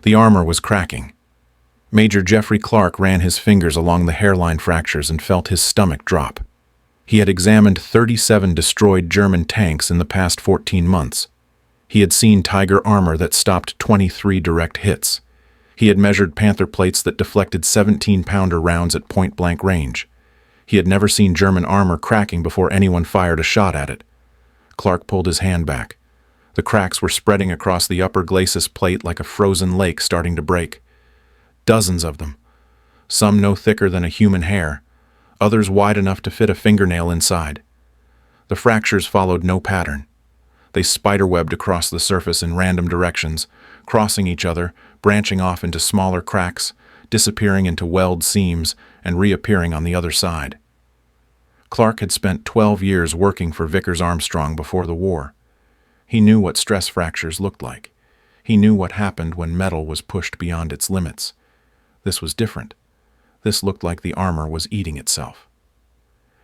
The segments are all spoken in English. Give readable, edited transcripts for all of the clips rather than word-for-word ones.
The armor was cracking. Major Jeffrey Clark ran his fingers along the hairline fractures and felt his stomach drop. He had examined 37 destroyed German tanks in the past 14 months. He had seen Tiger armor that stopped 23 direct hits. He had measured Panther plates that deflected 17-pounder rounds at point-blank range. He had never seen German armor cracking before anyone fired a shot at it. Clark pulled his hand back. The cracks were spreading across the upper glacis plate like a frozen lake starting to break. Dozens of them. Some no thicker than a human hair, others wide enough to fit a fingernail inside. The fractures followed no pattern. They spiderwebbed across the surface in random directions, crossing each other, branching off into smaller cracks, disappearing into weld seams, and reappearing on the other side. Clark had spent 12 years working for Vickers Armstrong before the war. He knew what stress fractures looked like. He knew what happened when metal was pushed beyond its limits. This was different. This looked like the armor was eating itself.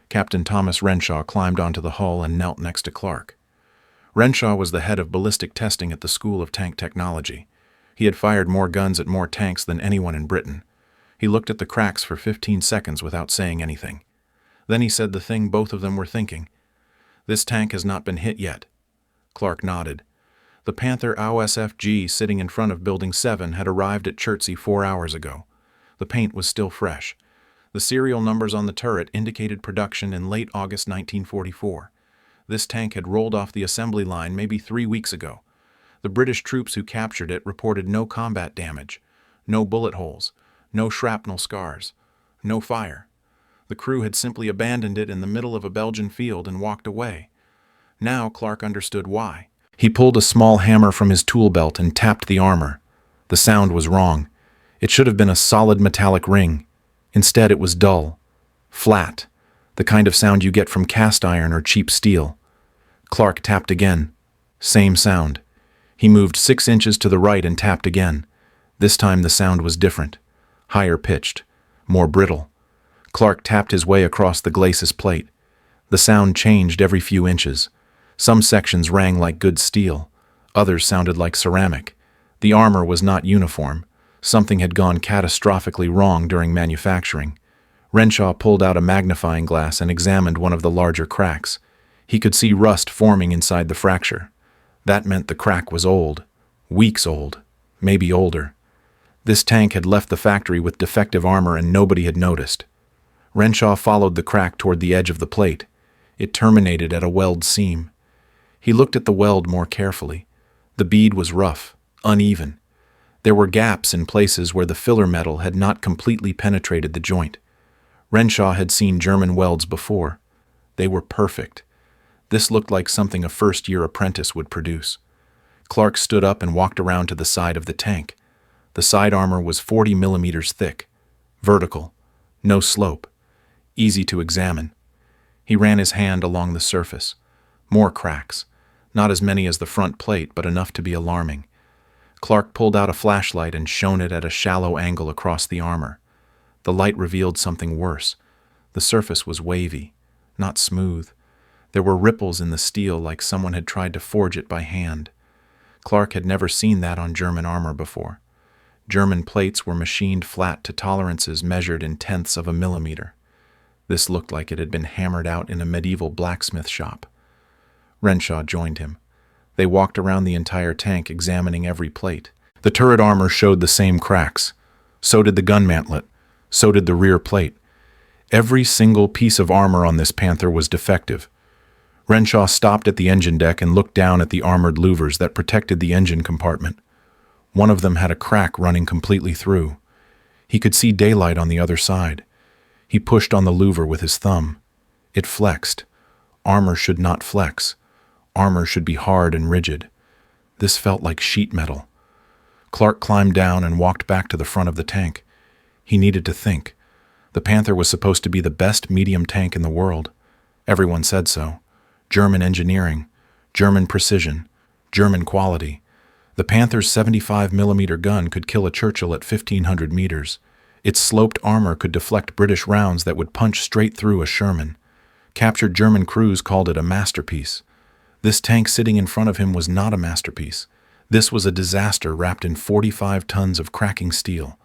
Captain Thomas Renshaw climbed onto the hull and knelt next to Clark. Renshaw was the head of ballistic testing at the School of Tank Technology. He had fired more guns at more tanks than anyone in Britain. He looked at the cracks for 15 seconds without saying anything. Then he said the thing both of them were thinking. "This tank has not been hit yet." Clark nodded. The Panther OSFG sitting in front of Building 7 had arrived at Chertsey 4 hours ago. The paint was still fresh. The serial numbers on the turret indicated production in late August 1944. This tank had rolled off the assembly line maybe 3 weeks ago. The British troops who captured it reported no combat damage, no bullet holes, no shrapnel scars, no fire. The crew had simply abandoned it in the middle of a Belgian field and walked away. Now Clark understood why. He pulled a small hammer from his tool belt and tapped the armor. The sound was wrong. It should have been a solid metallic ring. Instead, it was dull, flat, the kind of sound you get from cast iron or cheap steel. Clark tapped again. Same sound. He moved 6 inches to the right and tapped again. This time the sound was different, higher pitched, more brittle. Clark tapped his way across the glacis plate. The sound changed every few inches. Some sections rang like good steel. Others sounded like ceramic. The armor was not uniform. Something had gone catastrophically wrong during manufacturing. Renshaw pulled out a magnifying glass and examined one of the larger cracks. He could see rust forming inside the fracture. That meant the crack was old. Weeks old. Maybe older. This tank had left the factory with defective armor and nobody had noticed. Renshaw followed the crack toward the edge of the plate. It terminated at a weld seam. He looked at the weld more carefully. The bead was rough, uneven. There were gaps in places where the filler metal had not completely penetrated the joint. Renshaw had seen German welds before. They were perfect. This looked like something a first-year apprentice would produce. Clark stood up and walked around to the side of the tank. The side armor was 40 millimeters thick, vertical, no slope, easy to examine. He ran his hand along the surface. More cracks, not as many as the front plate, but enough to be alarming. Clark pulled out a flashlight and shone it at a shallow angle across the armor. The light revealed something worse. The surface was wavy, not smooth. There were ripples in the steel like someone had tried to forge it by hand. Clark had never seen that on German armor before. German plates were machined flat to tolerances measured in tenths of a millimeter. This looked like it had been hammered out in a medieval blacksmith shop. Renshaw joined him. They walked around the entire tank, examining every plate. The turret armor showed the same cracks. So did the gun mantlet. So did the rear plate. Every single piece of armor on this Panther was defective. Renshaw stopped at the engine deck and looked down at the armored louvers that protected the engine compartment. One of them had a crack running completely through. He could see daylight on the other side. He pushed on the louver with his thumb. It flexed. Armor should not flex. Armor should be hard and rigid. This felt like sheet metal. Clark climbed down and walked back to the front of the tank. He needed to think. The Panther was supposed to be the best medium tank in the world. Everyone said so. German engineering, German precision, German quality. The Panther's 75mm gun could kill a Churchill at 1,500 meters. Its sloped armor could deflect British rounds that would punch straight through a Sherman. Captured German crews called it a masterpiece. This tank sitting in front of him was not a masterpiece. This was a disaster wrapped in 45 tons of cracking steel.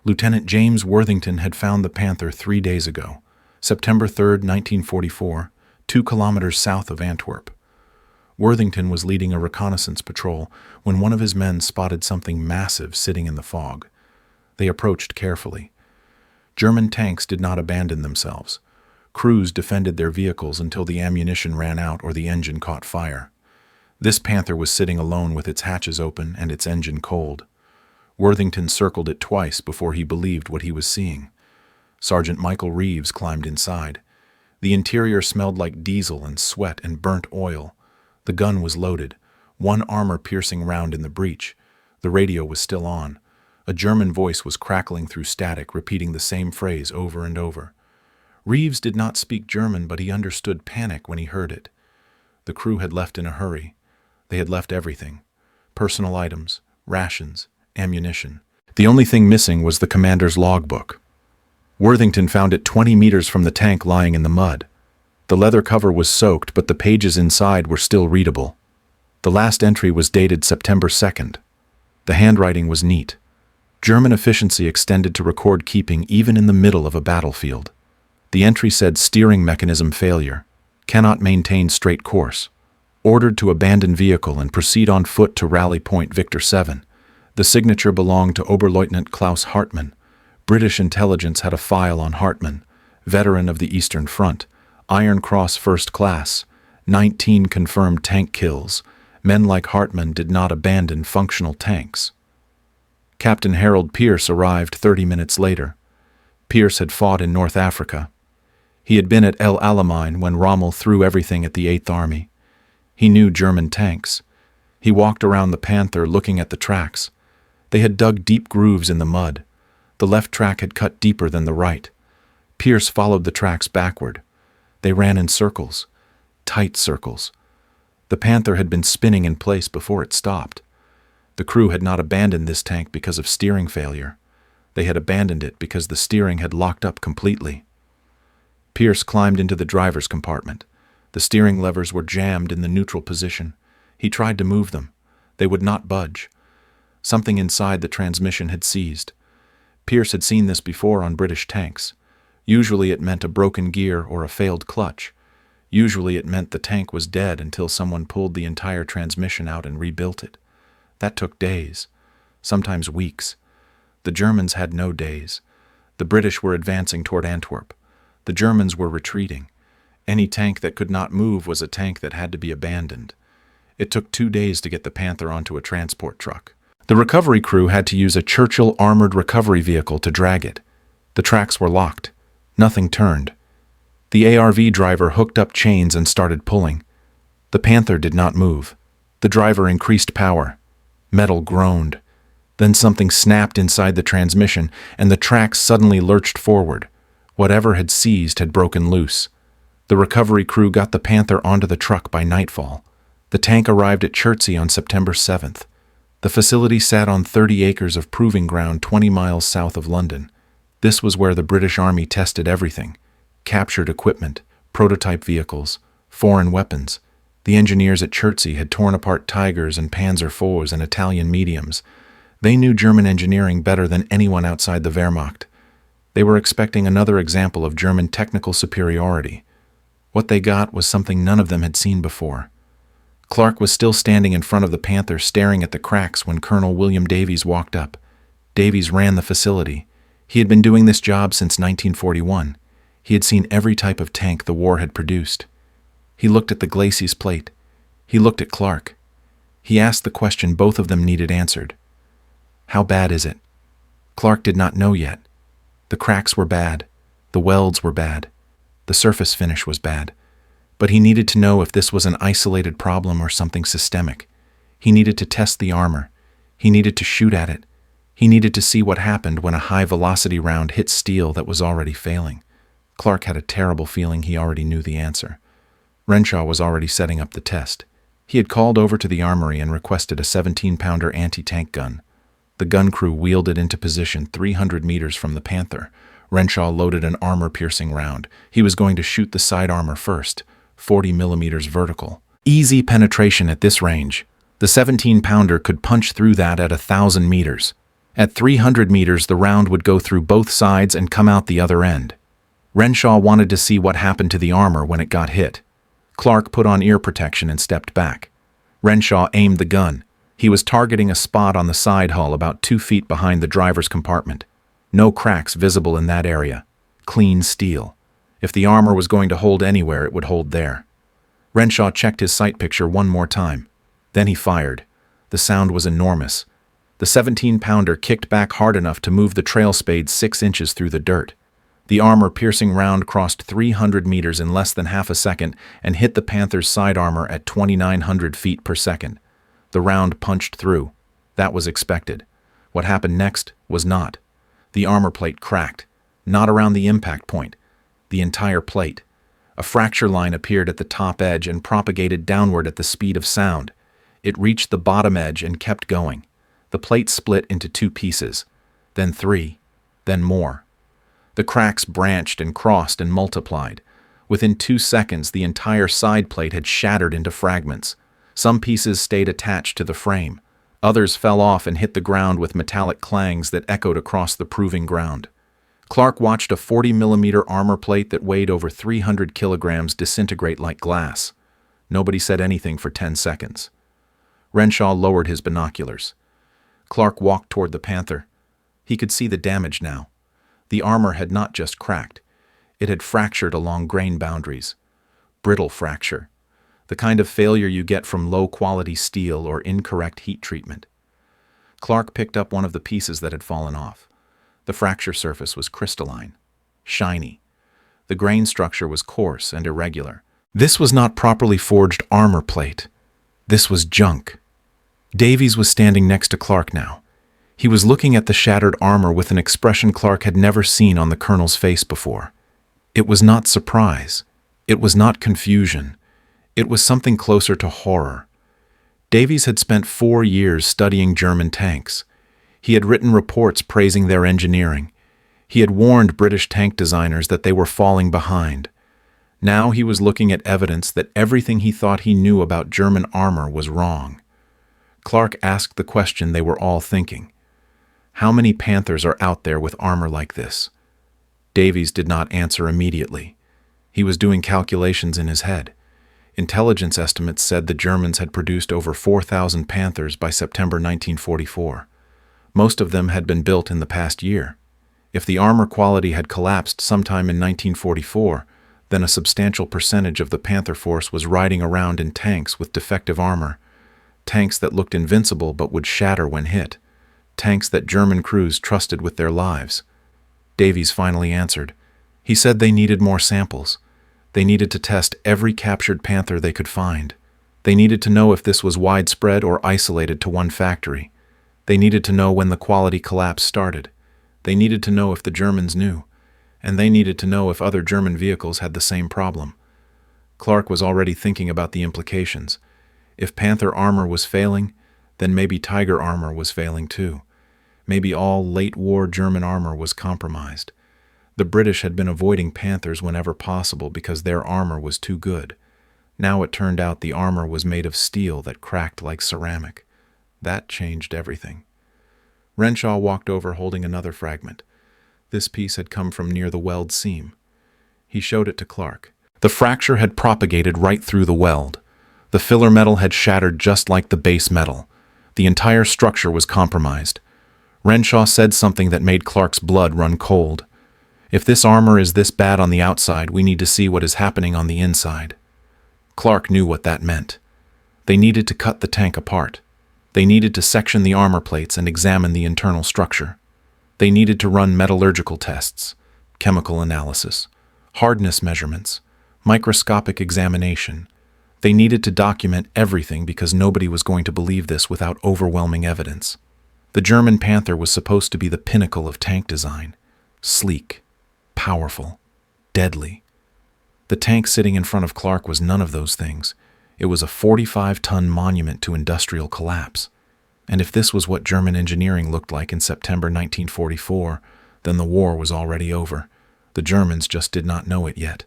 Lieutenant James Worthington had found the Panther 3 days ago, September 3, 1944, 2 kilometers south of Antwerp. Worthington was leading a reconnaissance patrol when one of his men spotted something massive sitting in the fog. They approached carefully. German tanks did not abandon themselves. Crews defended their vehicles until the ammunition ran out or the engine caught fire. This Panther was sitting alone with its hatches open and its engine cold. Worthington circled it twice before he believed what he was seeing. Sergeant Michael Reeves climbed inside. The interior smelled like diesel and sweat and burnt oil. The gun was loaded, one armor-piercing round in the breech. The radio was still on. A German voice was crackling through static, repeating the same phrase over and over. Reeves did not speak German, but he understood panic when he heard it. The crew had left in a hurry. They had left everything: personal items, rations, ammunition. The only thing missing was the commander's logbook. Worthington found it 20 meters from the tank, lying in the mud. The leather cover was soaked, but the pages inside were still readable. The last entry was dated September 2nd. The handwriting was neat. German efficiency extended to record keeping even in the middle of a battlefield. The entry said steering mechanism failure, cannot maintain straight course, ordered to abandon vehicle and proceed on foot to rally point Victor 7. The signature belonged to Oberleutnant Klaus Hartmann. British intelligence had a file on Hartmann, veteran of the Eastern Front, Iron Cross First Class, 19 confirmed tank kills. Men like Hartmann did not abandon functional tanks. Captain Harold Pierce arrived 30 minutes later. Pierce had fought in North Africa. He had been at El Alamein when Rommel threw everything at the 8th Army. He knew German tanks. He walked around the Panther looking at the tracks. They had dug deep grooves in the mud. The left track had cut deeper than the right. Pierce followed the tracks backward. They ran in circles, tight circles. The Panther had been spinning in place before it stopped. The crew had not abandoned this tank because of steering failure. They had abandoned it because the steering had locked up completely. Pierce climbed into the driver's compartment. The steering levers were jammed in the neutral position. He tried to move them. They would not budge. Something inside the transmission had seized. Pierce had seen this before on British tanks. Usually it meant a broken gear or a failed clutch. Usually it meant the tank was dead until someone pulled the entire transmission out and rebuilt it. That took days, sometimes weeks. The Germans had no days. The British were advancing toward Antwerp. The Germans were retreating. Any tank that could not move was a tank that had to be abandoned. It took 2 days to get the Panther onto a transport truck. The recovery crew had to use a Churchill armored recovery vehicle to drag it. The tracks were locked. Nothing turned. The ARV driver hooked up chains and started pulling. The Panther did not move. The driver increased power. Metal groaned. Then something snapped inside the transmission, and the tracks suddenly lurched forward. Whatever had seized had broken loose. The recovery crew got the Panther onto the truck by nightfall. The tank arrived at Chertsey on September 7th. The facility sat on 30 acres of proving ground 20 miles south of London. This was where the British Army tested everything: captured equipment, prototype vehicles, foreign weapons. The engineers at Chertsey had torn apart Tigers and Panzer IVs and Italian mediums. They knew German engineering better than anyone outside the Wehrmacht. They were expecting another example of German technical superiority. What they got was something none of them had seen before. Clark was still standing in front of the Panther, staring at the cracks, when Colonel William Davies walked up. Davies ran the facility. He had been doing this job since 1941. He had seen every type of tank the war had produced. He looked at the glacis plate. He looked at Clark. He asked the question both of them needed answered. How bad is it? Clark did not know yet. The cracks were bad. The welds were bad. The surface finish was bad. But he needed to know if this was an isolated problem or something systemic. He needed to test the armor. He needed to shoot at it. He needed to see what happened when a high-velocity round hit steel that was already failing. Clark had a terrible feeling he already knew the answer. Renshaw was already setting up the test. He had called over to the armory and requested a 17-pounder anti-tank gun. The gun crew wheeled it into position 300 meters from the Panther. Renshaw loaded an armor-piercing round. He was going to shoot the side armor first, 40 millimeters vertical. Easy penetration at this range. The 17-pounder could punch through that at 1,000 meters. At 300 meters, the round would go through both sides and come out the other end. Renshaw wanted to see what happened to the armor when it got hit. Clark put on ear protection and stepped back. Renshaw aimed the gun. He was targeting a spot on the side hull about 2 feet behind the driver's compartment. No cracks visible in that area. Clean steel. If the armor was going to hold anywhere, it would hold there. Renshaw checked his sight picture one more time. Then he fired. The sound was enormous. The 17-pounder kicked back hard enough to move the trail spade 6 inches through the dirt. The armor-piercing round crossed 300 meters in less than half a second and hit the Panther's side armor at 2,900 feet per second. The round punched through. That was expected. What happened next was not. The armor plate cracked. Not around the impact point. The entire plate. A fracture line appeared at the top edge and propagated downward at the speed of sound. It reached the bottom edge and kept going. The plate split into 2 pieces, then 3, then more. The cracks branched and crossed and multiplied. Within 2 seconds, the entire side plate had shattered into fragments. Some pieces stayed attached to the frame. Others fell off and hit the ground with metallic clangs that echoed across the proving ground. Clark watched a 40-millimeter armor plate that weighed over 300 kilograms disintegrate like glass. Nobody said anything for 10 seconds. Renshaw lowered his binoculars. Clark walked toward the Panther. He could see the damage now. The armor had not just cracked. It had fractured along grain boundaries. Brittle fracture. The kind of failure you get from low-quality steel or incorrect heat treatment. Clark picked up one of the pieces that had fallen off. The fracture surface was crystalline, shiny. The grain structure was coarse and irregular. This was not properly forged armor plate. This was junk. Davies was standing next to Clark now. He was looking at the shattered armor with an expression Clark had never seen on the colonel's face before. It was not surprise. It was not confusion. It was something closer to horror. Davies had spent 4 years studying German tanks. He had written reports praising their engineering. He had warned British tank designers that they were falling behind. Now he was looking at evidence that everything he thought he knew about German armor was wrong. Clark asked the question they were all thinking. How many Panthers are out there with armor like this? Davies did not answer immediately. He was doing calculations in his head. Intelligence estimates said the Germans had produced over 4,000 Panthers by September 1944. Most of them had been built in the past year. If the armor quality had collapsed sometime in 1944, then a substantial percentage of the Panther force was riding around in tanks with defective armor. Tanks that looked invincible but would shatter when hit. Tanks that German crews trusted with their lives. Davies finally answered. He said they needed more samples. They needed to test every captured Panther they could find. They needed to know if this was widespread or isolated to one factory. They needed to know when the quality collapse started. They needed to know if the Germans knew. And they needed to know if other German vehicles had the same problem. Clark was already thinking about the implications. If Panther armor was failing, then maybe Tiger armor was failing too. Maybe all late-war German armor was compromised. The British had been avoiding Panthers whenever possible because their armor was too good. Now it turned out the armor was made of steel that cracked like ceramic. That changed everything. Renshaw walked over holding another fragment. This piece had come from near the weld seam. He showed it to Clark. The fracture had propagated right through the weld. The filler metal had shattered just like the base metal. The entire structure was compromised. Renshaw said something that made Clark's blood run cold. If this armor is this bad on the outside, we need to see what is happening on the inside. Clark knew what that meant. They needed to cut the tank apart. They needed to section the armor plates and examine the internal structure. They needed to run metallurgical tests, chemical analysis, hardness measurements, microscopic examination. They needed to document everything because nobody was going to believe this without overwhelming evidence. The German Panther was supposed to be the pinnacle of tank design. Sleek, powerful, deadly. The tank sitting in front of Clark was none of those things. It was a 45-ton monument to industrial collapse. And if this was what German engineering looked like in September 1944, then the war was already over. The Germans just did not know it yet.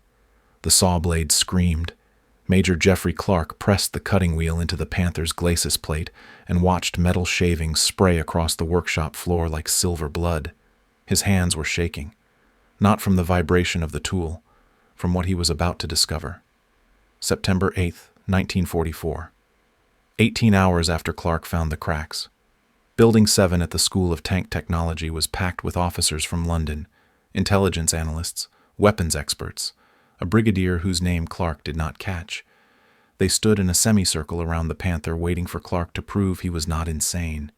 The saw blades screamed. Major Jeffrey Clark pressed the cutting wheel into the Panther's glacis plate and watched metal shavings spray across the workshop floor like silver blood. His hands were shaking, not from the vibration of the tool, from what he was about to discover. September 8th, 1944. 18 hours after Clark found the cracks. Building 7 at the School of Tank Technology was packed with officers from London, intelligence analysts, weapons experts, a brigadier whose name Clark did not catch. They stood in a semicircle around the Panther, waiting for Clark to prove he was not insane,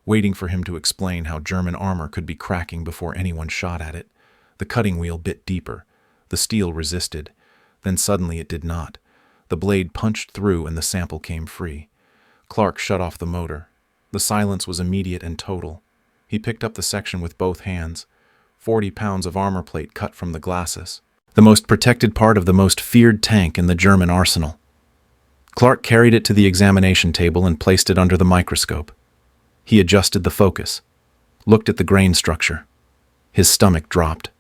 waiting for him to explain how German armor could be cracking before anyone shot at it. The cutting wheel bit deeper. The steel resisted. Then suddenly it did not. The blade punched through and the sample came free. Clark shut off the motor. The silence was immediate and total. He picked up the section with both hands. 40 pounds of armor plate cut from the glacis, the most protected part of the most feared tank in the German arsenal. Clark carried it to the examination table and placed it under the microscope. He adjusted the focus, looked at the grain structure. His stomach dropped.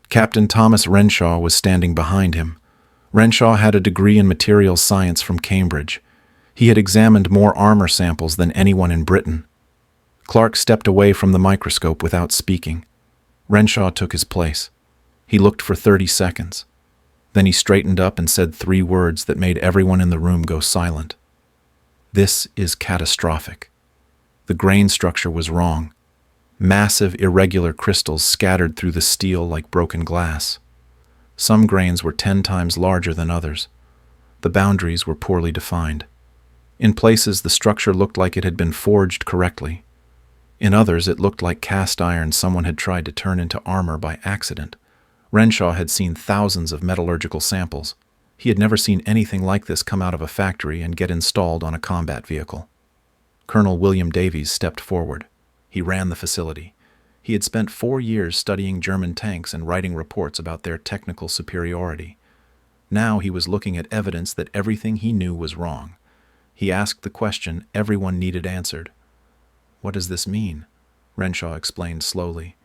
Captain Thomas Renshaw was standing behind him. Renshaw had a degree in materials science from Cambridge. He had examined more armor samples than anyone in Britain. Clark stepped away from the microscope without speaking. Renshaw took his place. He looked for 30 seconds. Then he straightened up and said 3 words that made everyone in the room go silent. "This is catastrophic." The grain structure was wrong. Massive, irregular crystals scattered through the steel like broken glass. Some grains were 10 times larger than others. The boundaries were poorly defined. In places, the structure looked like it had been forged correctly. In others, it looked like cast iron someone had tried to turn into armor by accident. Renshaw had seen thousands of metallurgical samples. He had never seen anything like this come out of a factory and get installed on a combat vehicle. Colonel William Davies stepped forward. He ran the facility. He had spent 4 years studying German tanks and writing reports about their technical superiority. Now he was looking at evidence that everything he knew was wrong. He asked the question everyone needed answered. "What does this mean?" Renshaw explained slowly.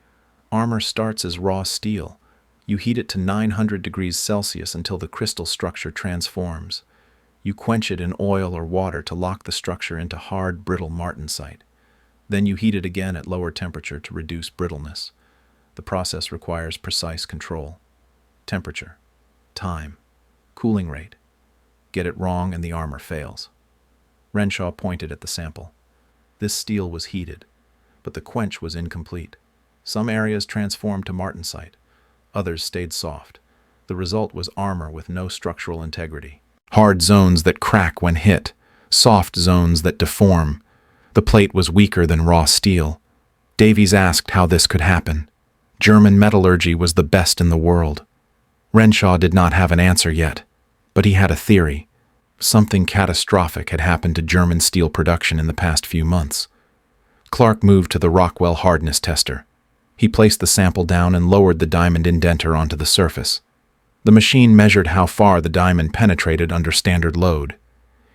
"Armor starts as raw steel. You heat it to 900 degrees Celsius until the crystal structure transforms. You quench it in oil or water to lock the structure into hard, brittle martensite. Then you heat it again at lower temperature to reduce brittleness. The process requires precise control. Temperature, time, cooling rate. Get it wrong and the armor fails." Renshaw pointed at the sample. This steel was heated, but the quench was incomplete. Some areas transformed to martensite. Others stayed soft. The result was armor with no structural integrity. Hard zones that crack when hit, soft zones that deform. The plate was weaker than raw steel. Davies asked how this could happen. German metallurgy was the best in the world. Renshaw did not have an answer yet, but he had a theory. Something catastrophic had happened to German steel production in the past few months. Clark moved to the Rockwell hardness tester. He placed the sample down and lowered the diamond indenter onto the surface. The machine measured how far the diamond penetrated under standard load.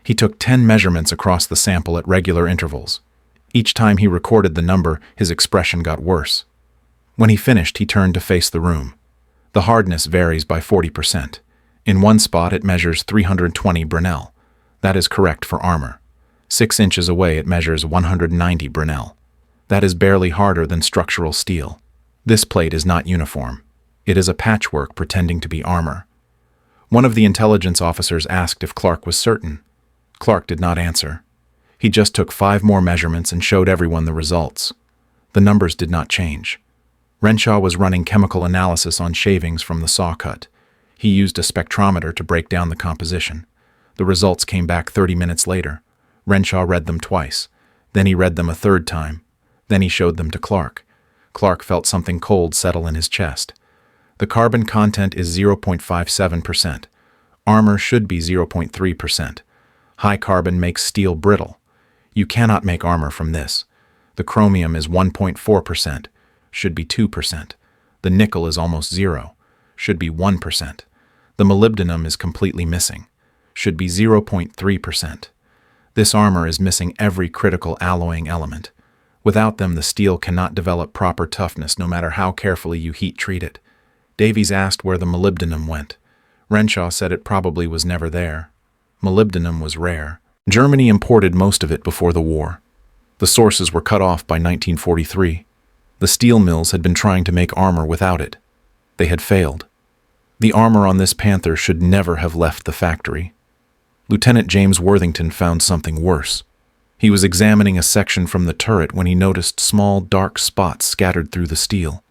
He took 10 measurements across the sample at regular intervals. Each time he recorded the number, his expression got worse. When he finished, he turned to face the room. The hardness varies by 40%. In one spot, it measures 320 Brinell. That is correct for armor. 6 inches away, it measures 190 Brinell. That is barely harder than structural steel. This plate is not uniform. It is a patchwork pretending to be armor. One of the intelligence officers asked if Clark was certain. Clark did not answer. He just took 5 more measurements and showed everyone the results. The numbers did not change. Renshaw was running chemical analysis on shavings from the saw cut. He used a spectrometer to break down the composition. The results came back 30 minutes later. Renshaw read them twice. Then he read them a 3rd time. Then he showed them to Clark. Clark felt something cold settle in his chest. The carbon content is 0.57%. Armor should be 0.3%. High carbon makes steel brittle. You cannot make armor from this. The chromium is 1.4%. Should be 2%. The nickel is almost 0. Should be 1%. The molybdenum is completely missing. Should be 0.3%. This armor is missing every critical alloying element. Without them, the steel cannot develop proper toughness no matter how carefully you heat treat it. Davies asked where the molybdenum went. Renshaw said it probably was never there. Molybdenum was rare. Germany imported most of it before the war. The sources were cut off by 1943. The steel mills had been trying to make armor without it. They had failed. The armor on this Panther should never have left the factory. Lieutenant James Worthington found something worse. He was examining a section from the turret when he noticed small, dark spots scattered through the steel.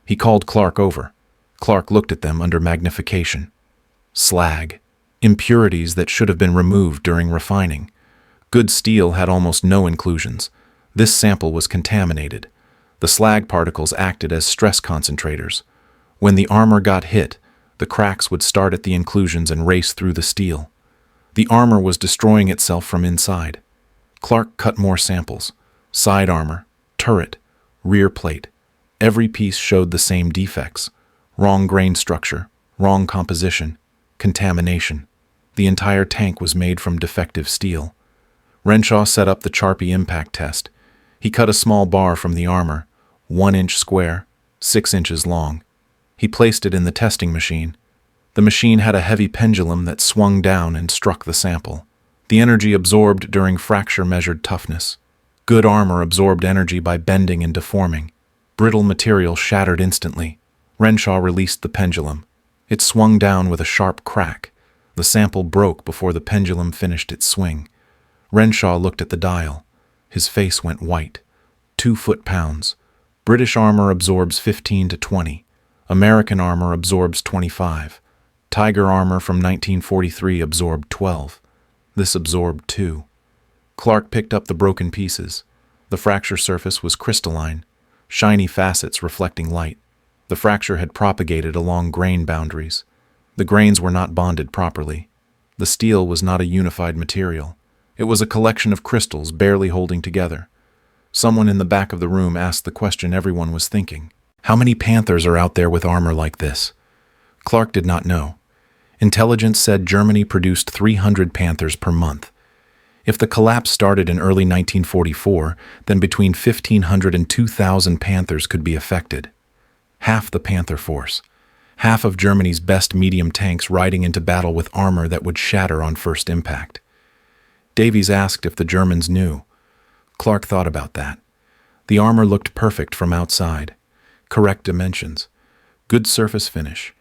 He called Clark over. Clark looked at them under magnification. Slag. Impurities that should have been removed during refining. Good steel had almost no inclusions. This sample was contaminated. The slag particles acted as stress concentrators. When the armor got hit, the cracks would start at the inclusions and race through the steel. The armor was destroying itself from inside. Clark cut more samples. Side armor, turret, rear plate. Every piece showed the same defects. Wrong grain structure, wrong composition, contamination. The entire tank was made from defective steel. Renshaw set up the Charpy impact test. He cut a small bar from the armor, 1 inch square, 6 inches long. He placed it in the testing machine. The machine had a heavy pendulum that swung down and struck the sample. The energy absorbed during fracture measured toughness. Good armor absorbed energy by bending and deforming. Brittle material shattered instantly. Renshaw released the pendulum. It swung down with a sharp crack. The sample broke before the pendulum finished its swing. Renshaw looked at the dial. His face went white. 2 foot-pounds. British armor absorbs 15 to 20. American armor absorbs 25. Tiger armor from 1943 absorbed 12. This absorbed 2. Clark picked up the broken pieces. The fracture surface was crystalline, shiny facets reflecting light. The fracture had propagated along grain boundaries. The grains were not bonded properly. The steel was not a unified material. It was a collection of crystals barely holding together. Someone in the back of the room asked the question everyone was thinking. How many Panthers are out there with armor like this? Clark did not know. Intelligence said Germany produced 300 Panthers per month. If the collapse started in early 1944, then between 1,500 and 2,000 Panthers could be affected. Half the Panther force. Half of Germany's best medium tanks riding into battle with armor that would shatter on first impact. Davies asked if the Germans knew. Clark thought about that. The armor looked perfect from outside. Correct dimensions. Good surface finish.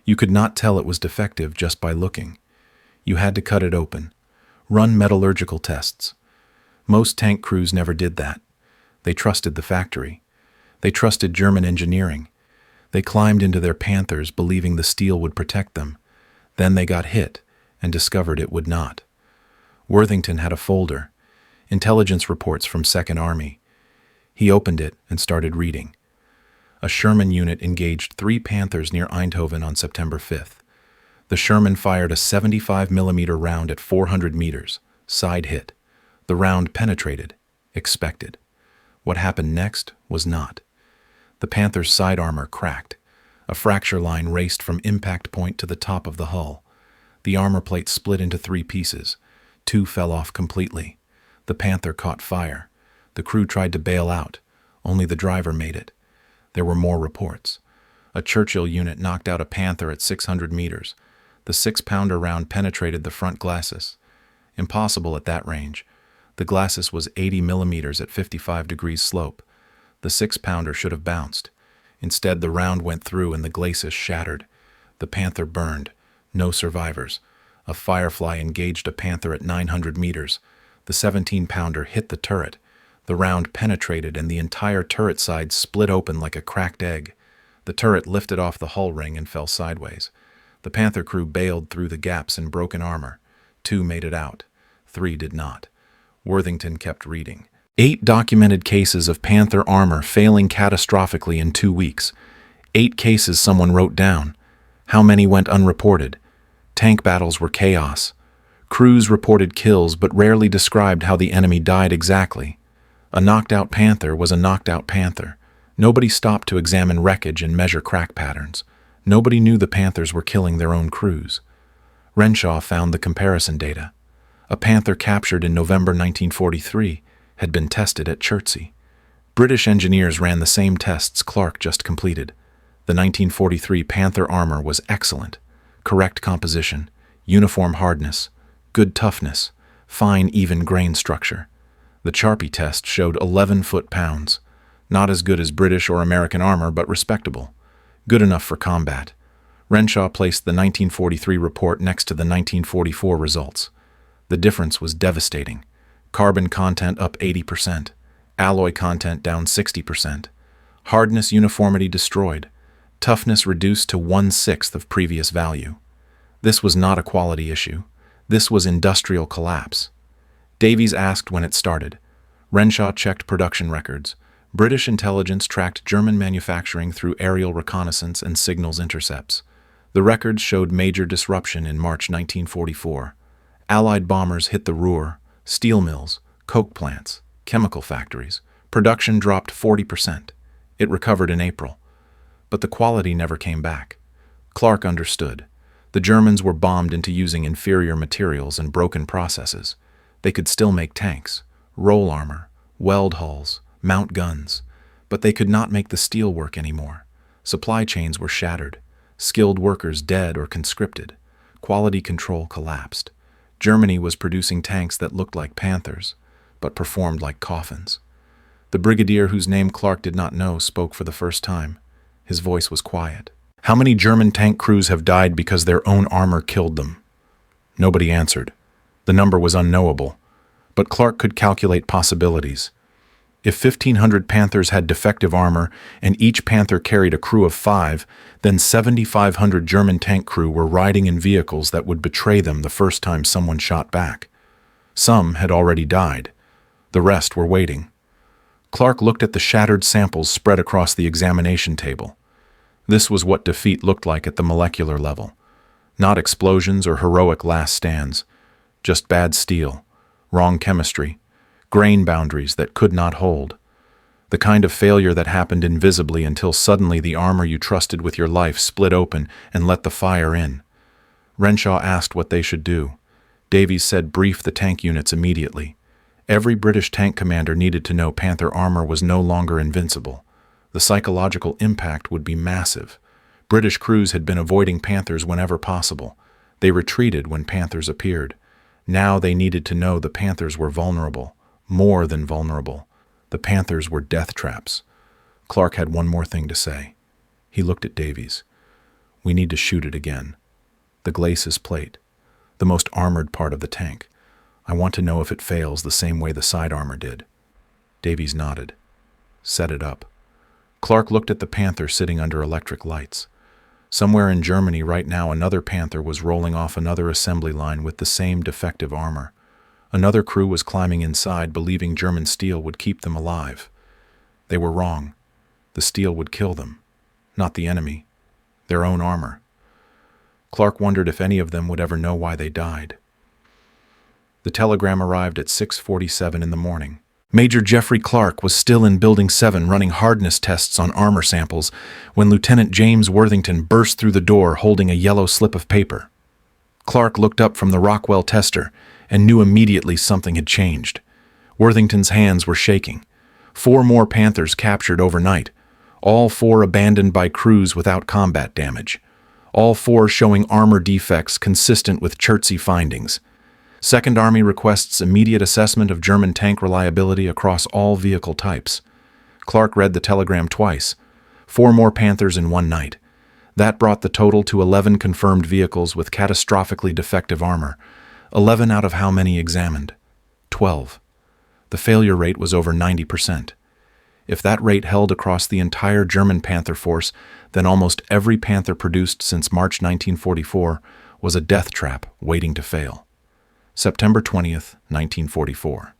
You could not tell it was defective just by looking. You had to cut it open. Run metallurgical tests. Most tank crews never did that. They trusted the factory. They trusted German engineering. They climbed into their Panthers believing the steel would protect them. Then they got hit and discovered it would not. Worthington had a folder. Intelligence reports from 2nd Army. He opened it and started reading. A Sherman unit engaged 3 Panthers near Eindhoven on September 5th. The Sherman fired a 75mm round at 400 meters, side hit. The round penetrated, expected. What happened next was not. The Panther's side armor cracked. A fracture line raced from impact point to the top of the hull. The armor plate split into 3 pieces. 2 fell off completely. The Panther caught fire. The crew tried to bail out. Only the driver made it. There were more reports. A Churchill unit knocked out a Panther at 600 meters. The 6-pounder round penetrated the front glacis. Impossible at that range. The glacis was 80 millimeters at 55 degrees slope. The 6-pounder should have bounced. Instead, the round went through and the glacis shattered. The Panther burned. No survivors. A Firefly engaged a Panther at 900 meters. The 17-pounder hit the turret. The round penetrated and the entire turret side split open like a cracked egg. The turret lifted off the hull ring and fell sideways. The Panther crew bailed through the gaps in broken armor. 2 made it out. 3 did not. Worthington kept reading. 8 documented cases of Panther armor failing catastrophically in 2 weeks. 8 cases someone wrote down. How many went unreported? Tank battles were chaos. Crews reported kills but rarely described how the enemy died exactly. A knocked-out Panther was a knocked-out Panther. Nobody stopped to examine wreckage and measure crack patterns. Nobody knew the Panthers were killing their own crews. Renshaw found the comparison data. A Panther captured in November 1943 had been tested at Chertsey. British engineers ran the same tests Clark just completed. The 1943 Panther armor was excellent. correct composition, uniform hardness, good toughness, fine, even grain structure. The Charpy test showed 11 foot-pounds. Not as good as British or American armor, but respectable. Good enough for combat. Renshaw placed the 1943 report next to the 1944 results. The difference was devastating. Carbon content up 80%. Alloy content down 60%. Hardness uniformity destroyed. Toughness reduced to 1/6 of previous value. This was not a quality issue. This was industrial collapse. Davies asked when it started. Renshaw checked production records. British intelligence tracked German manufacturing through aerial reconnaissance and signals intercepts. The records showed major disruption in March 1944. Allied bombers hit the Ruhr, steel mills, coke plants, chemical factories. Production dropped 40%. It recovered in April. But the quality never came back. Clark understood. The Germans were bombed into using inferior materials and broken processes. They could still make tanks, roll armor, weld hulls, mount guns, but they could not make the steel work anymore. Supply chains were shattered, skilled workers dead or conscripted. Quality control collapsed. Germany was producing tanks that looked like Panthers, but performed like coffins. The brigadier, whose name Clark did not know, spoke for the first time. His voice was quiet. "How many German tank crews have died because their own armor killed them?" Nobody answered. The number was unknowable, but Clark could calculate possibilities. If 1,500 Panthers had defective armor and each Panther carried a crew of 5, then 7,500 German tank crew were riding in vehicles that would betray them the first time someone shot back. Some had already died. The rest were waiting. Clark looked at the shattered samples spread across the examination table. This was what defeat looked like at the molecular level. Not explosions or heroic last stands. Just bad steel, wrong chemistry, grain boundaries that could not hold. The kind of failure that happened invisibly until suddenly the armor you trusted with your life split open and let the fire in. Renshaw asked what they should do. Davies said brief the tank units immediately. Every British tank commander needed to know Panther armor was no longer invincible. The psychological impact would be massive. British crews had been avoiding Panthers whenever possible. They retreated when Panthers appeared. Now they needed to know the Panthers were vulnerable. More than vulnerable. The Panthers were death traps. Clark had one more thing to say. He looked at Davies. "We need to shoot it again. The glacis plate. The most armored part of the tank. I want to know if it fails the same way the side armor did." Davies nodded. "Set it up." Clark looked at the Panther sitting under electric lights. Somewhere in Germany right now another Panther was rolling off another assembly line with the same defective armor. Another crew was climbing inside, believing German steel would keep them alive. They were wrong. The steel would kill them. Not the enemy. Their own armor. Clark wondered if any of them would ever know why they died. The telegram arrived at 6:47 in the morning. Major Jeffrey Clark was still in Building 7 running hardness tests on armor samples when Lieutenant James Worthington burst through the door holding a yellow slip of paper. Clark looked up from the Rockwell tester and knew immediately something had changed. Worthington's hands were shaking. 4 more Panthers captured overnight. All 4 abandoned by crews without combat damage. All 4 showing armor defects consistent with Chertsey findings. Second Army requests immediate assessment of German tank reliability across all vehicle types. Clark read the telegram twice. 4 more Panthers in one night. That brought the total to 11 confirmed vehicles with catastrophically defective armor. 11 out of how many examined? 12. The failure rate was over 90%. If that rate held across the entire German Panther force, then almost every Panther produced since March 1944 was a death trap waiting to fail. September 20th, 1944.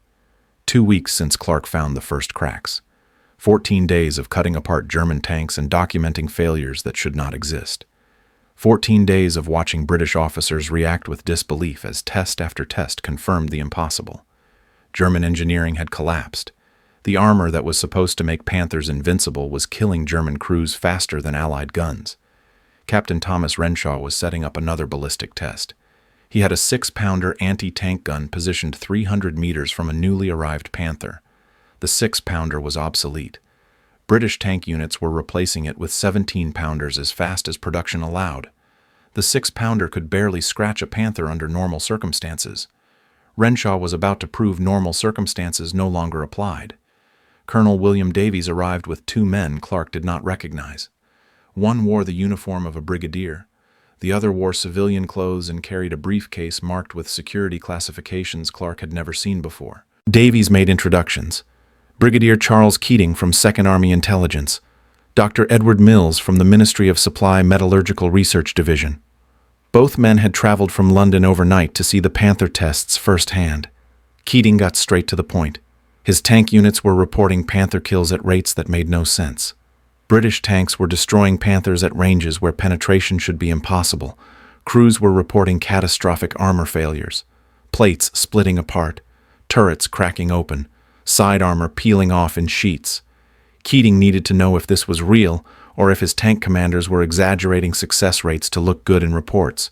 2 weeks since Clark found the first cracks. 14 days of cutting apart German tanks and documenting failures that should not exist. 14 days of watching British officers react with disbelief as test after test confirmed the impossible. German engineering had collapsed. The armor that was supposed to make Panthers invincible was killing German crews faster than Allied guns. Captain Thomas Renshaw was setting up another ballistic test. He had a 6-pounder anti-tank gun positioned 300 meters from a newly arrived Panther. The 6-pounder was obsolete. British tank units were replacing it with 17-pounders as fast as production allowed. The 6-pounder could barely scratch a Panther under normal circumstances. Renshaw was about to prove normal circumstances no longer applied. Colonel William Davies arrived with 2 men Clark did not recognize. One wore the uniform of a brigadier. The other wore civilian clothes and carried a briefcase marked with security classifications Clark had never seen before. Davies made introductions. Brigadier Charles Keating from 2nd Army Intelligence, Dr. Edward Mills from the Ministry of Supply Metallurgical Research Division. Both men had traveled from London overnight to see the Panther tests firsthand. Keating got straight to the point. His tank units were reporting Panther kills at rates that made no sense. British tanks were destroying Panthers at ranges where penetration should be impossible. Crews were reporting catastrophic armor failures, plates splitting apart, turrets cracking open, side armor peeling off in sheets. Keating needed to know if this was real or if his tank commanders were exaggerating success rates to look good in reports.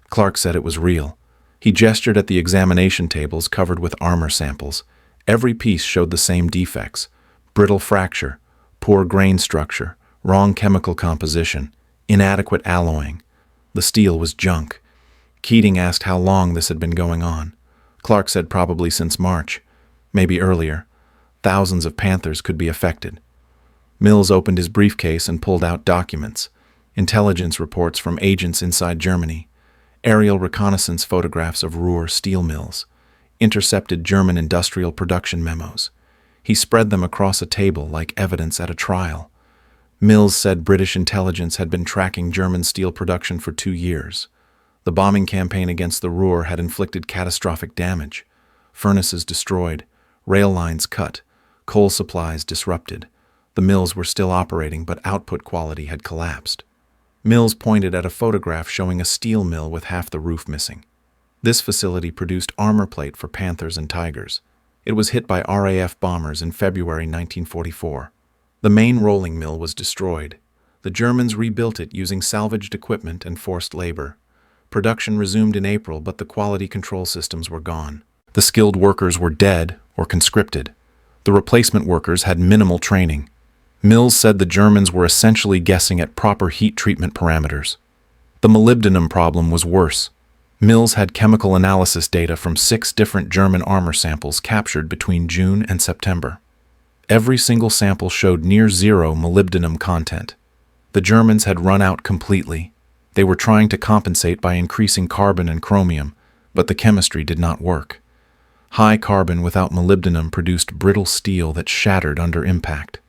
Clark said it was real. He gestured at the examination tables covered with armor samples. Every piece showed the same defects: brittle fracture, poor grain structure, wrong chemical composition, inadequate alloying. The steel was junk. Keating asked how long this had been going on. Clark said probably since March, maybe earlier. Thousands of Panthers could be affected. Mills opened his briefcase and pulled out documents, intelligence reports from agents inside Germany, aerial reconnaissance photographs of Ruhr steel mills, intercepted German industrial production memos. He spread them across a table like evidence at a trial. Mills said British intelligence had been tracking German steel production for 2 years. The bombing campaign against the Ruhr had inflicted catastrophic damage. Furnaces destroyed, rail lines cut, coal supplies disrupted. The mills were still operating, but output quality had collapsed. Mills pointed at a photograph showing a steel mill with half the roof missing. This facility produced armor plate for Panthers and Tigers. It was hit by RAF bombers in February 1944. The main rolling mill was destroyed. The Germans rebuilt it using salvaged equipment and forced labor. Production resumed in April, but the quality control systems were gone. The skilled workers were dead or conscripted. The replacement workers had minimal training. Mills said the Germans were essentially guessing at proper heat treatment parameters. The molybdenum problem was worse. Mills had chemical analysis data from 6 different German armor samples captured between June and September. Every single sample showed near zero molybdenum content. The Germans had run out completely. They were trying to compensate by increasing carbon and chromium, but the chemistry did not work. High carbon without molybdenum produced brittle steel that shattered under impact.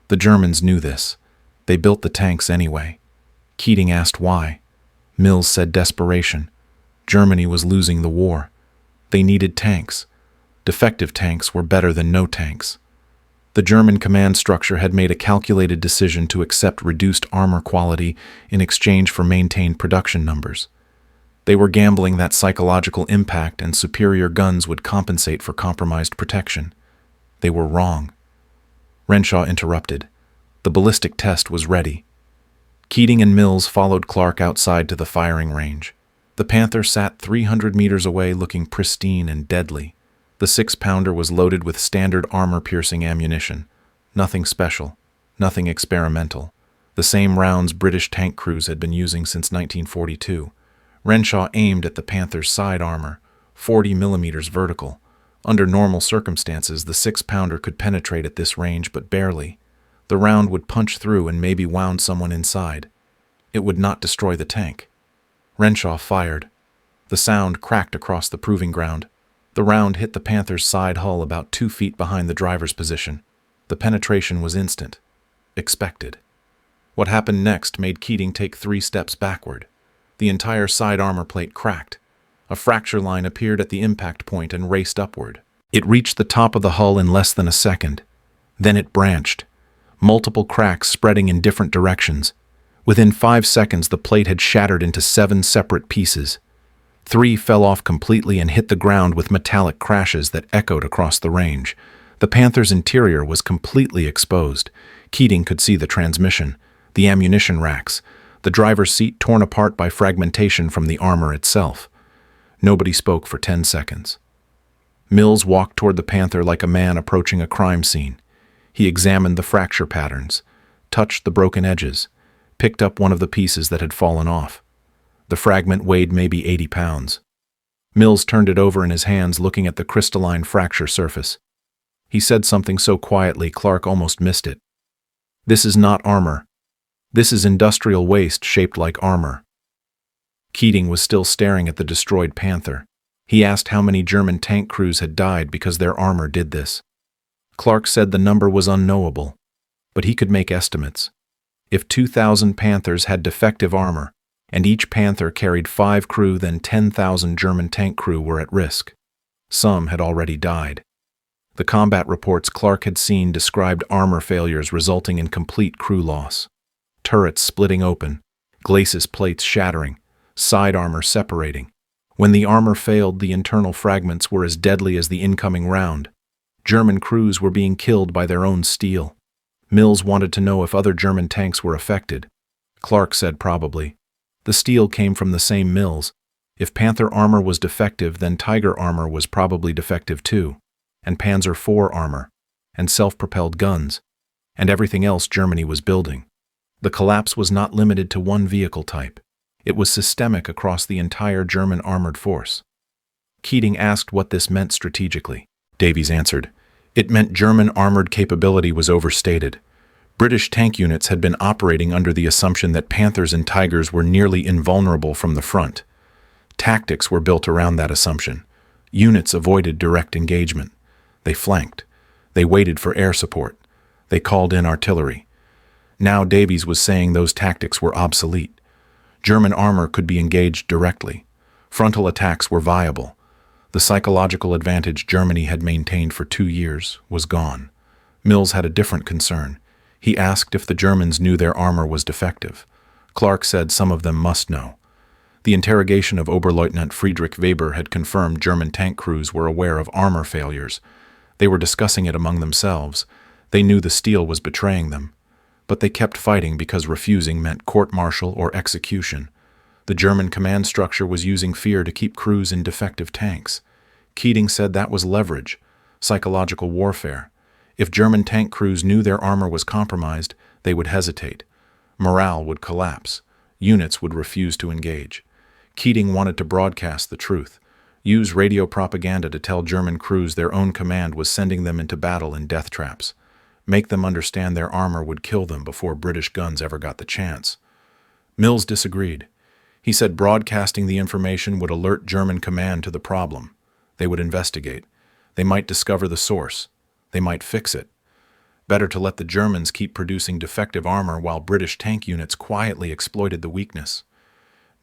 The Germans knew this. They built the tanks anyway. Keating asked why. Mills said desperation. Germany was losing the war. They needed tanks. Defective tanks were better than no tanks. The German command structure had made a calculated decision to accept reduced armor quality in exchange for maintained production numbers. They were gambling that psychological impact and superior guns would compensate for compromised protection. They were wrong. Renshaw interrupted. The ballistic test was ready. Keating and Mills followed Clark outside to the firing range. The Panther sat 300 meters away looking pristine and deadly. The 6-pounder was loaded with standard armor-piercing ammunition. Nothing special, nothing experimental. The same rounds British tank crews had been using since 1942. Renshaw aimed at the Panther's side armor, 40 millimeters vertical. Under normal circumstances, the 6-pounder could penetrate at this range, but barely. The round would punch through and maybe wound someone inside. It would not destroy the tank. Renshaw fired. The sound cracked across the proving ground. The round hit the Panther's side hull about 2 feet behind the driver's position. The penetration was instant. Expected. What happened next made Keating take 3 steps backward. The entire side armor plate cracked. A fracture line appeared at the impact point and raced upward. It reached the top of the hull in less than a second. Then it branched. Multiple cracks spreading in different directions. Within 5 seconds, the plate had shattered into 7 separate pieces. 3 fell off completely and hit the ground with metallic crashes that echoed across the range. The Panther's interior was completely exposed. Keating could see the transmission, the ammunition racks, the driver's seat torn apart by fragmentation from the armor itself. Nobody spoke for 10 seconds. Mills walked toward the Panther like a man approaching a crime scene. He examined the fracture patterns, touched the broken edges, picked up one of the pieces that had fallen off. The fragment weighed maybe 80 pounds. Mills turned it over in his hands, looking at the crystalline fracture surface. He said something so quietly Clark almost missed it. "This is not armor. This is industrial waste shaped like armor." Keating was still staring at the destroyed Panther. He asked how many German tank crews had died because their armor did this. Clark said the number was unknowable, but he could make estimates. If 2,000 Panthers had defective armor, and each Panther carried 5 crew, then 10,000 German tank crew were at risk. Some had already died. The combat reports Clark had seen described armor failures resulting in complete crew loss. Turrets splitting open, glacis plates shattering, side armor separating. When the armor failed, the internal fragments were as deadly as the incoming round. German crews were being killed by their own steel. Mills wanted to know if other German tanks were affected. Clark said probably. The steel came from the same mills. If Panther armor was defective, then Tiger armor was probably defective too, and Panzer IV armor, and self-propelled guns, and everything else Germany was building. The collapse was not limited to one vehicle type. It was systemic across the entire German armored force. Keating asked what this meant strategically. Davies answered, "It meant German armored capability was overstated. British tank units had been operating under the assumption that Panthers and Tigers were nearly invulnerable from the front. Tactics were built around that assumption. Units avoided direct engagement. They flanked. They waited for air support. They called in artillery. Now Davies was saying those tactics were obsolete. German armor could be engaged directly. Frontal attacks were viable. The psychological advantage Germany had maintained for 2 years was gone. Mills had a different concern. He asked if the Germans knew their armor was defective. Clark said some of them must know. The interrogation of Oberleutnant Friedrich Weber had confirmed German tank crews were aware of armor failures. They were discussing it among themselves. They knew the steel was betraying them. But they kept fighting because refusing meant court-martial or execution. The German command structure was using fear to keep crews in defective tanks. Keating said that was leverage, psychological warfare. If German tank crews knew their armor was compromised, they would hesitate. Morale would collapse. Units would refuse to engage. Keating wanted to broadcast the truth, use radio propaganda to tell German crews their own command was sending them into battle in death traps, make them understand their armor would kill them before British guns ever got the chance. Mills disagreed. He said broadcasting the information would alert German command to the problem. They would investigate. They might discover the source. They might fix it. Better to let the Germans keep producing defective armor while British tank units quietly exploited the weakness.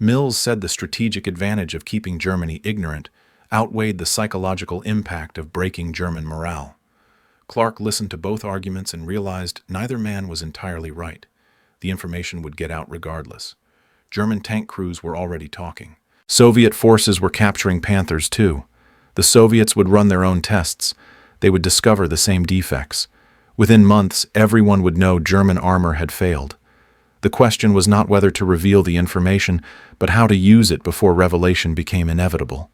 Mills said the strategic advantage of keeping Germany ignorant outweighed the psychological impact of breaking German morale. Clark listened to both arguments and realized neither man was entirely right. The information would get out regardless. German tank crews were already talking. Soviet forces were capturing Panthers too. The Soviets would run their own tests. They would discover the same defects. Within months, everyone would know German armor had failed. The question was not whether to reveal the information, but how to use it before revelation became inevitable.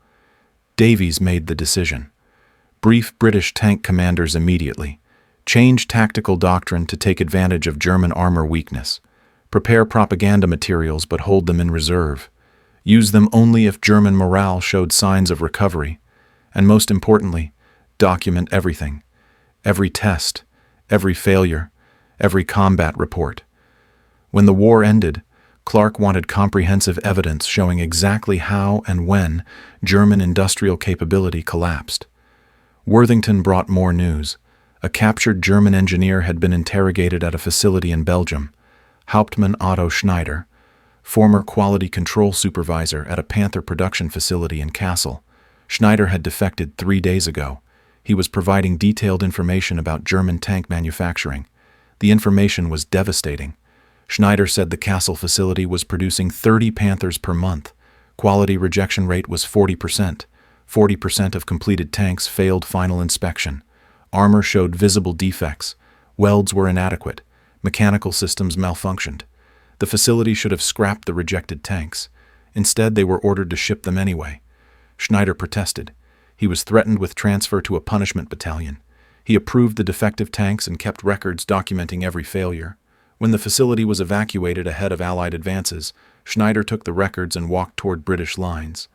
Davies made the decision. Brief British tank commanders immediately. Change tactical doctrine to take advantage of German armor weakness. Prepare propaganda materials but hold them in reserve. Use them only if German morale showed signs of recovery. And most importantly, document everything. Every test, every failure, every combat report. When the war ended, Clark wanted comprehensive evidence showing exactly how and when German industrial capability collapsed. Worthington brought more news. A captured German engineer had been interrogated at a facility in Belgium. Hauptmann Otto Schneider, former quality control supervisor at a Panther production facility in Kassel. Schneider had defected 3 days ago. He was providing detailed information about German tank manufacturing. The information was devastating. Schneider said the Kassel facility was producing 30 Panthers per month. Quality rejection rate was 40%. 40% of completed tanks failed final inspection. Armor showed visible defects. Welds were inadequate. Mechanical systems malfunctioned. The facility should have scrapped the rejected tanks. Instead, they were ordered to ship them anyway. Schneider protested. He was threatened with transfer to a punishment battalion. He approved the defective tanks and kept records documenting every failure. When the facility was evacuated ahead of Allied advances, Schneider took the records and walked toward British lines.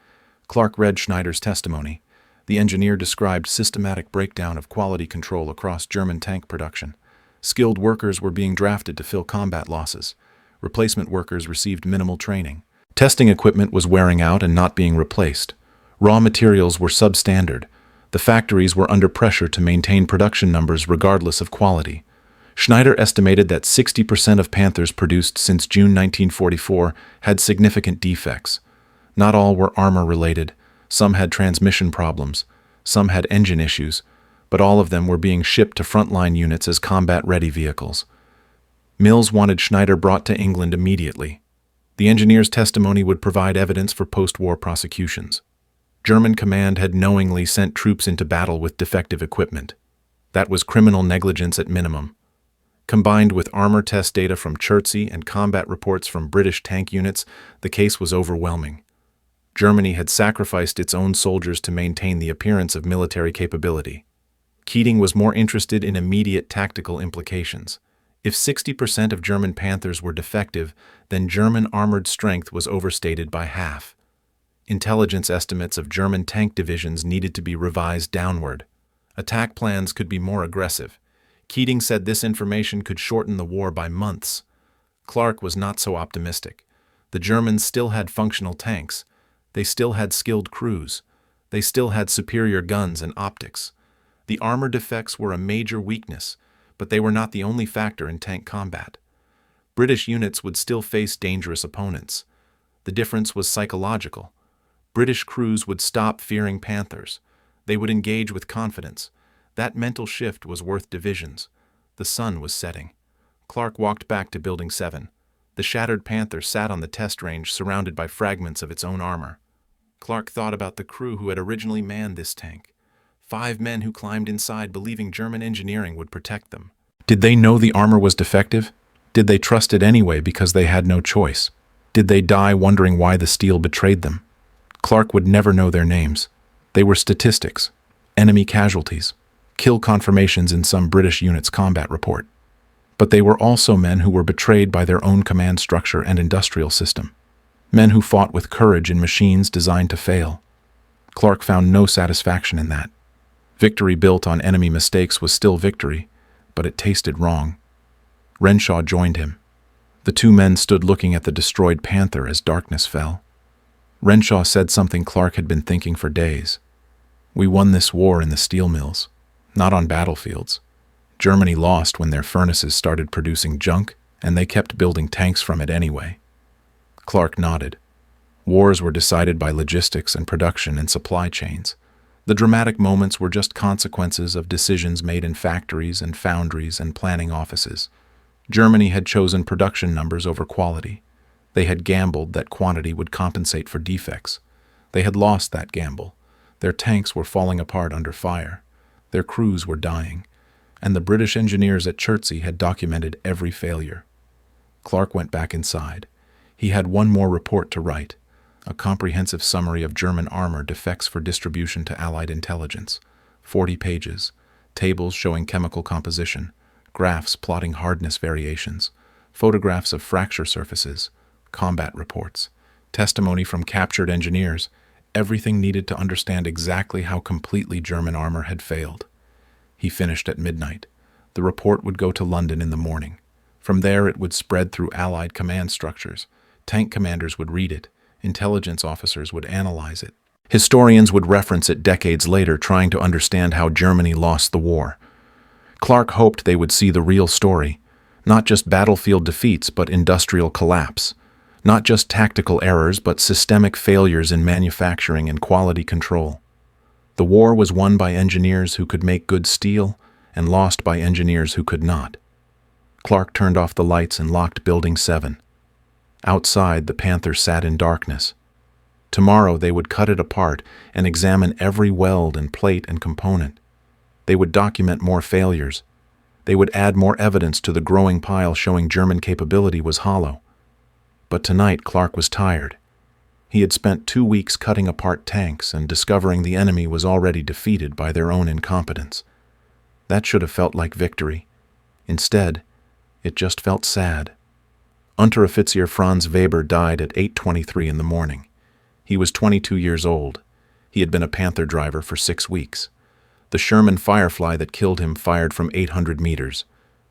Clark read Schneider's testimony. The engineer described systematic breakdown of quality control across German tank production. Skilled workers were being drafted to fill combat losses. Replacement workers received minimal training. Testing equipment was wearing out and not being replaced. Raw materials were substandard. The factories were under pressure to maintain production numbers regardless of quality. Schneider estimated that 60% of Panthers produced since June 1944 had significant defects. Not all were armor-related. Some had transmission problems. Some had engine issues. But all of them were being shipped to frontline units as combat-ready vehicles. Mills wanted Schneider brought to England immediately. The engineer's testimony would provide evidence for post-war prosecutions. German command had knowingly sent troops into battle with defective equipment. That was criminal negligence at minimum. Combined with armor test data from Chertsey and combat reports from British tank units, the case was overwhelming. Germany had sacrificed its own soldiers to maintain the appearance of military capability. Keating was more interested in immediate tactical implications. If 60% of German Panthers were defective, then German armored strength was overstated by half. Intelligence estimates of German tank divisions needed to be revised downward. Attack plans could be more aggressive. Keating said this information could shorten the war by months. Clark was not so optimistic. The Germans still had functional tanks. They still had skilled crews. They still had superior guns and optics. The armor defects were a major weakness, but they were not the only factor in tank combat. British units would still face dangerous opponents. The difference was psychological. British crews would stop fearing Panthers. They would engage with confidence. That mental shift was worth divisions. The sun was setting. Clark walked back to Building 7. The shattered Panther sat on the test range surrounded by fragments of its own armor. Clark thought about the crew who had originally manned this tank. 5 men who climbed inside believing German engineering would protect them. Did they know the armor was defective? Did they trust it anyway because they had no choice? Did they die wondering why the steel betrayed them? Clark would never know their names. They were statistics, enemy casualties, kill confirmations in some British unit's combat report. But they were also men who were betrayed by their own command structure and industrial system. Men who fought with courage in machines designed to fail. Clark found no satisfaction in that. Victory built on enemy mistakes was still victory, but it tasted wrong. Renshaw joined him. The 2 men stood looking at the destroyed Panther as darkness fell. Renshaw said something Clark had been thinking for days. We won this war in the steel mills, not on battlefields. Germany lost when their furnaces started producing junk, and they kept building tanks from it anyway. Clark nodded. Wars were decided by logistics and production and supply chains. The dramatic moments were just consequences of decisions made in factories and foundries and planning offices. Germany had chosen production numbers over quality. They had gambled that quantity would compensate for defects. They had lost that gamble. Their tanks were falling apart under fire. Their crews were dying. And the British engineers at Chertsey had documented every failure. Clark went back inside. He had one more report to write. A comprehensive summary of German armor defects for distribution to Allied intelligence. 40 pages. Tables showing chemical composition. Graphs plotting hardness variations. Photographs of fracture surfaces. Combat reports. Testimony from captured engineers. Everything needed to understand exactly how completely German armor had failed. He finished at midnight. The report would go to London in the morning. From there it would spread through Allied command structures. Tank commanders would read it. Intelligence officers would analyze it. Historians would reference it decades later, trying to understand how Germany lost the war. Clark hoped they would see the real story, not just battlefield defeats, but industrial collapse, not just tactical errors, but systemic failures in manufacturing and quality control. The war was won by engineers who could make good steel and lost by engineers who could not. Clark turned off the lights and locked Building 7. Outside, the Panther sat in darkness. Tomorrow they would cut it apart and examine every weld and plate and component. They would document more failures. They would add more evidence to the growing pile showing German capability was hollow. But tonight Clark was tired. He had spent 2 weeks cutting apart tanks and discovering the enemy was already defeated by their own incompetence. That should have felt like victory. Instead, it just felt sad. Unteroffizier Franz Weber died at 8:23 in the morning. He was 22 years old. He had been a Panther driver for 6 weeks. The Sherman Firefly that killed him fired from 800 meters.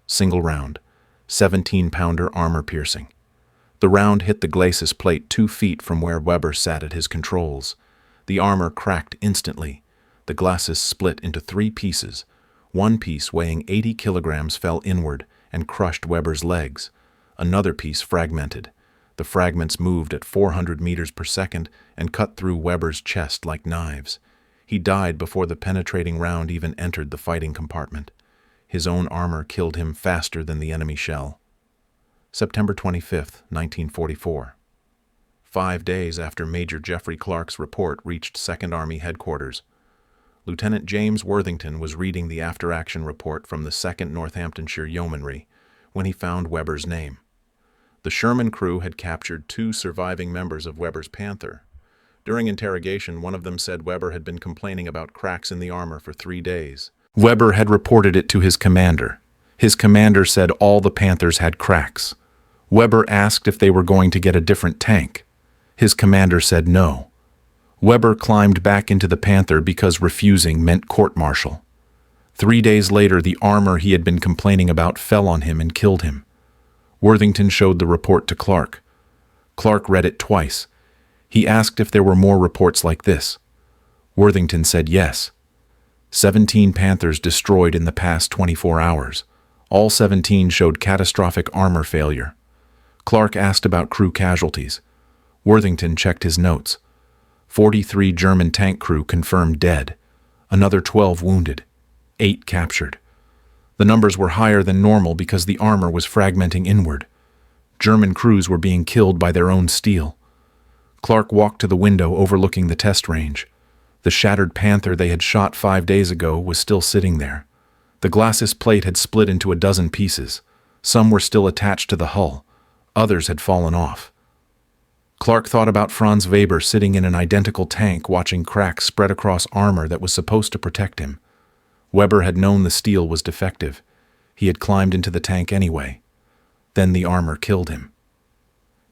Single round. 17-pounder armor piercing. The round hit the glacis plate 2 feet from where Weber sat at his controls. The armor cracked instantly. The glacis split into 3 pieces. One piece weighing 80 kilograms fell inward and crushed Weber's legs. Another piece fragmented. The fragments moved at 400 meters per second and cut through Weber's chest like knives. He died before the penetrating round even entered the fighting compartment. His own armor killed him faster than the enemy shell. September 25, 1944. 5 days after Major Jeffrey Clark's report reached 2nd Army headquarters, Lieutenant James Worthington was reading the after-action report from the 2nd Northamptonshire Yeomanry when he found Weber's name. The Sherman crew had captured 2 surviving members of Weber's Panther. During interrogation, one of them said Weber had been complaining about cracks in the armor for 3 days. Weber had reported it to his commander. His commander said all the Panthers had cracks. Weber asked if they were going to get a different tank. His commander said no. Weber climbed back into the Panther because refusing meant court-martial. 3 days later, the armor he had been complaining about fell on him and killed him. Worthington showed the report to Clark. Clark read it twice. He asked if there were more reports like this. Worthington said yes. 17 Panthers destroyed in the past 24 hours. All 17 showed catastrophic armor failure. Clark asked about crew casualties. Worthington checked his notes. 43 German tank crew confirmed dead. Another 12 wounded. 8 captured. The numbers were higher than normal because the armor was fragmenting inward. German crews were being killed by their own steel. Clark walked to the window overlooking the test range. The shattered Panther they had shot 5 days ago was still sitting there. The glacis plate had split into a dozen pieces. Some were still attached to the hull. Others had fallen off. Clark thought about Franz Weber sitting in an identical tank watching cracks spread across armor that was supposed to protect him. Weber had known the steel was defective. He had climbed into the tank anyway. Then the armor killed him.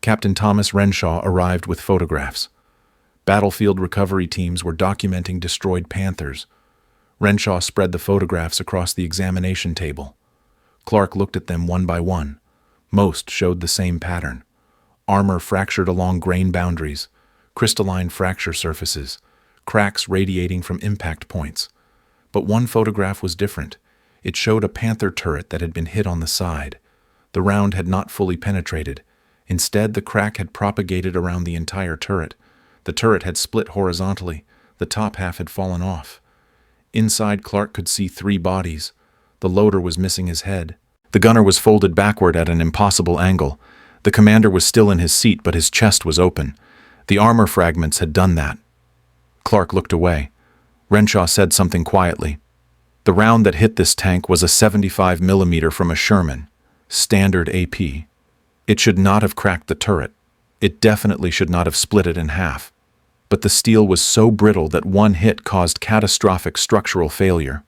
Captain Thomas Renshaw arrived with photographs. Battlefield recovery teams were documenting destroyed Panthers. Renshaw spread the photographs across the examination table. Clark looked at them one by one. Most showed the same pattern. Armor fractured along grain boundaries, crystalline fracture surfaces, cracks radiating from impact points. But one photograph was different. It showed a Panther turret that had been hit on the side. The round had not fully penetrated. Instead, the crack had propagated around the entire turret. The turret had split horizontally. The top half had fallen off. Inside, Clark could see 3 bodies. The loader was missing his head. The gunner was folded backward at an impossible angle. The commander was still in his seat, but his chest was open. The armor fragments had done that. Clark looked away. Renshaw said something quietly. The round that hit this tank was a 75 millimeter from a Sherman, standard AP. It should not have cracked the turret. It definitely should not have split it in half. But the steel was so brittle that one hit caused catastrophic structural failure.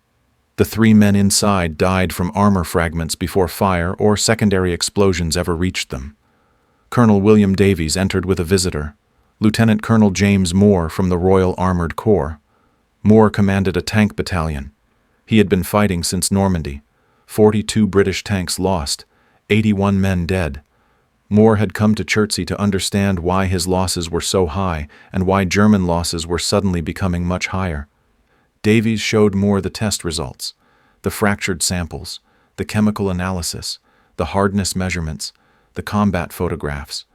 The 3 men inside died from armor fragments before fire or secondary explosions ever reached them. Colonel William Davies entered with a visitor, Lieutenant Colonel James Moore from the Royal Armoured Corps. Moore commanded a tank battalion. He had been fighting since Normandy. 42 British tanks lost, 81 men dead. Moore had come to Chertsey to understand why his losses were so high and why German losses were suddenly becoming much higher. Davies showed Moore the test results, the fractured samples, the chemical analysis, the hardness measurements, the combat photographs.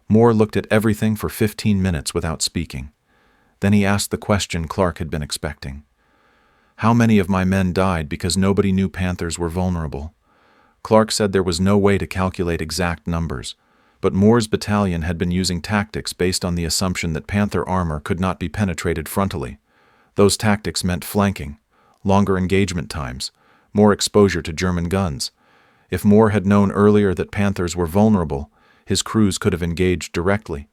Moore looked at everything for 15 minutes without speaking. Then he asked the question Clark had been expecting. How many of my men died because nobody knew Panthers were vulnerable? Clark said there was no way to calculate exact numbers, but Moore's battalion had been using tactics based on the assumption that Panther armor could not be penetrated frontally. Those tactics meant flanking, longer engagement times, more exposure to German guns. If Moore had known earlier that Panthers were vulnerable, his crews could have engaged directly.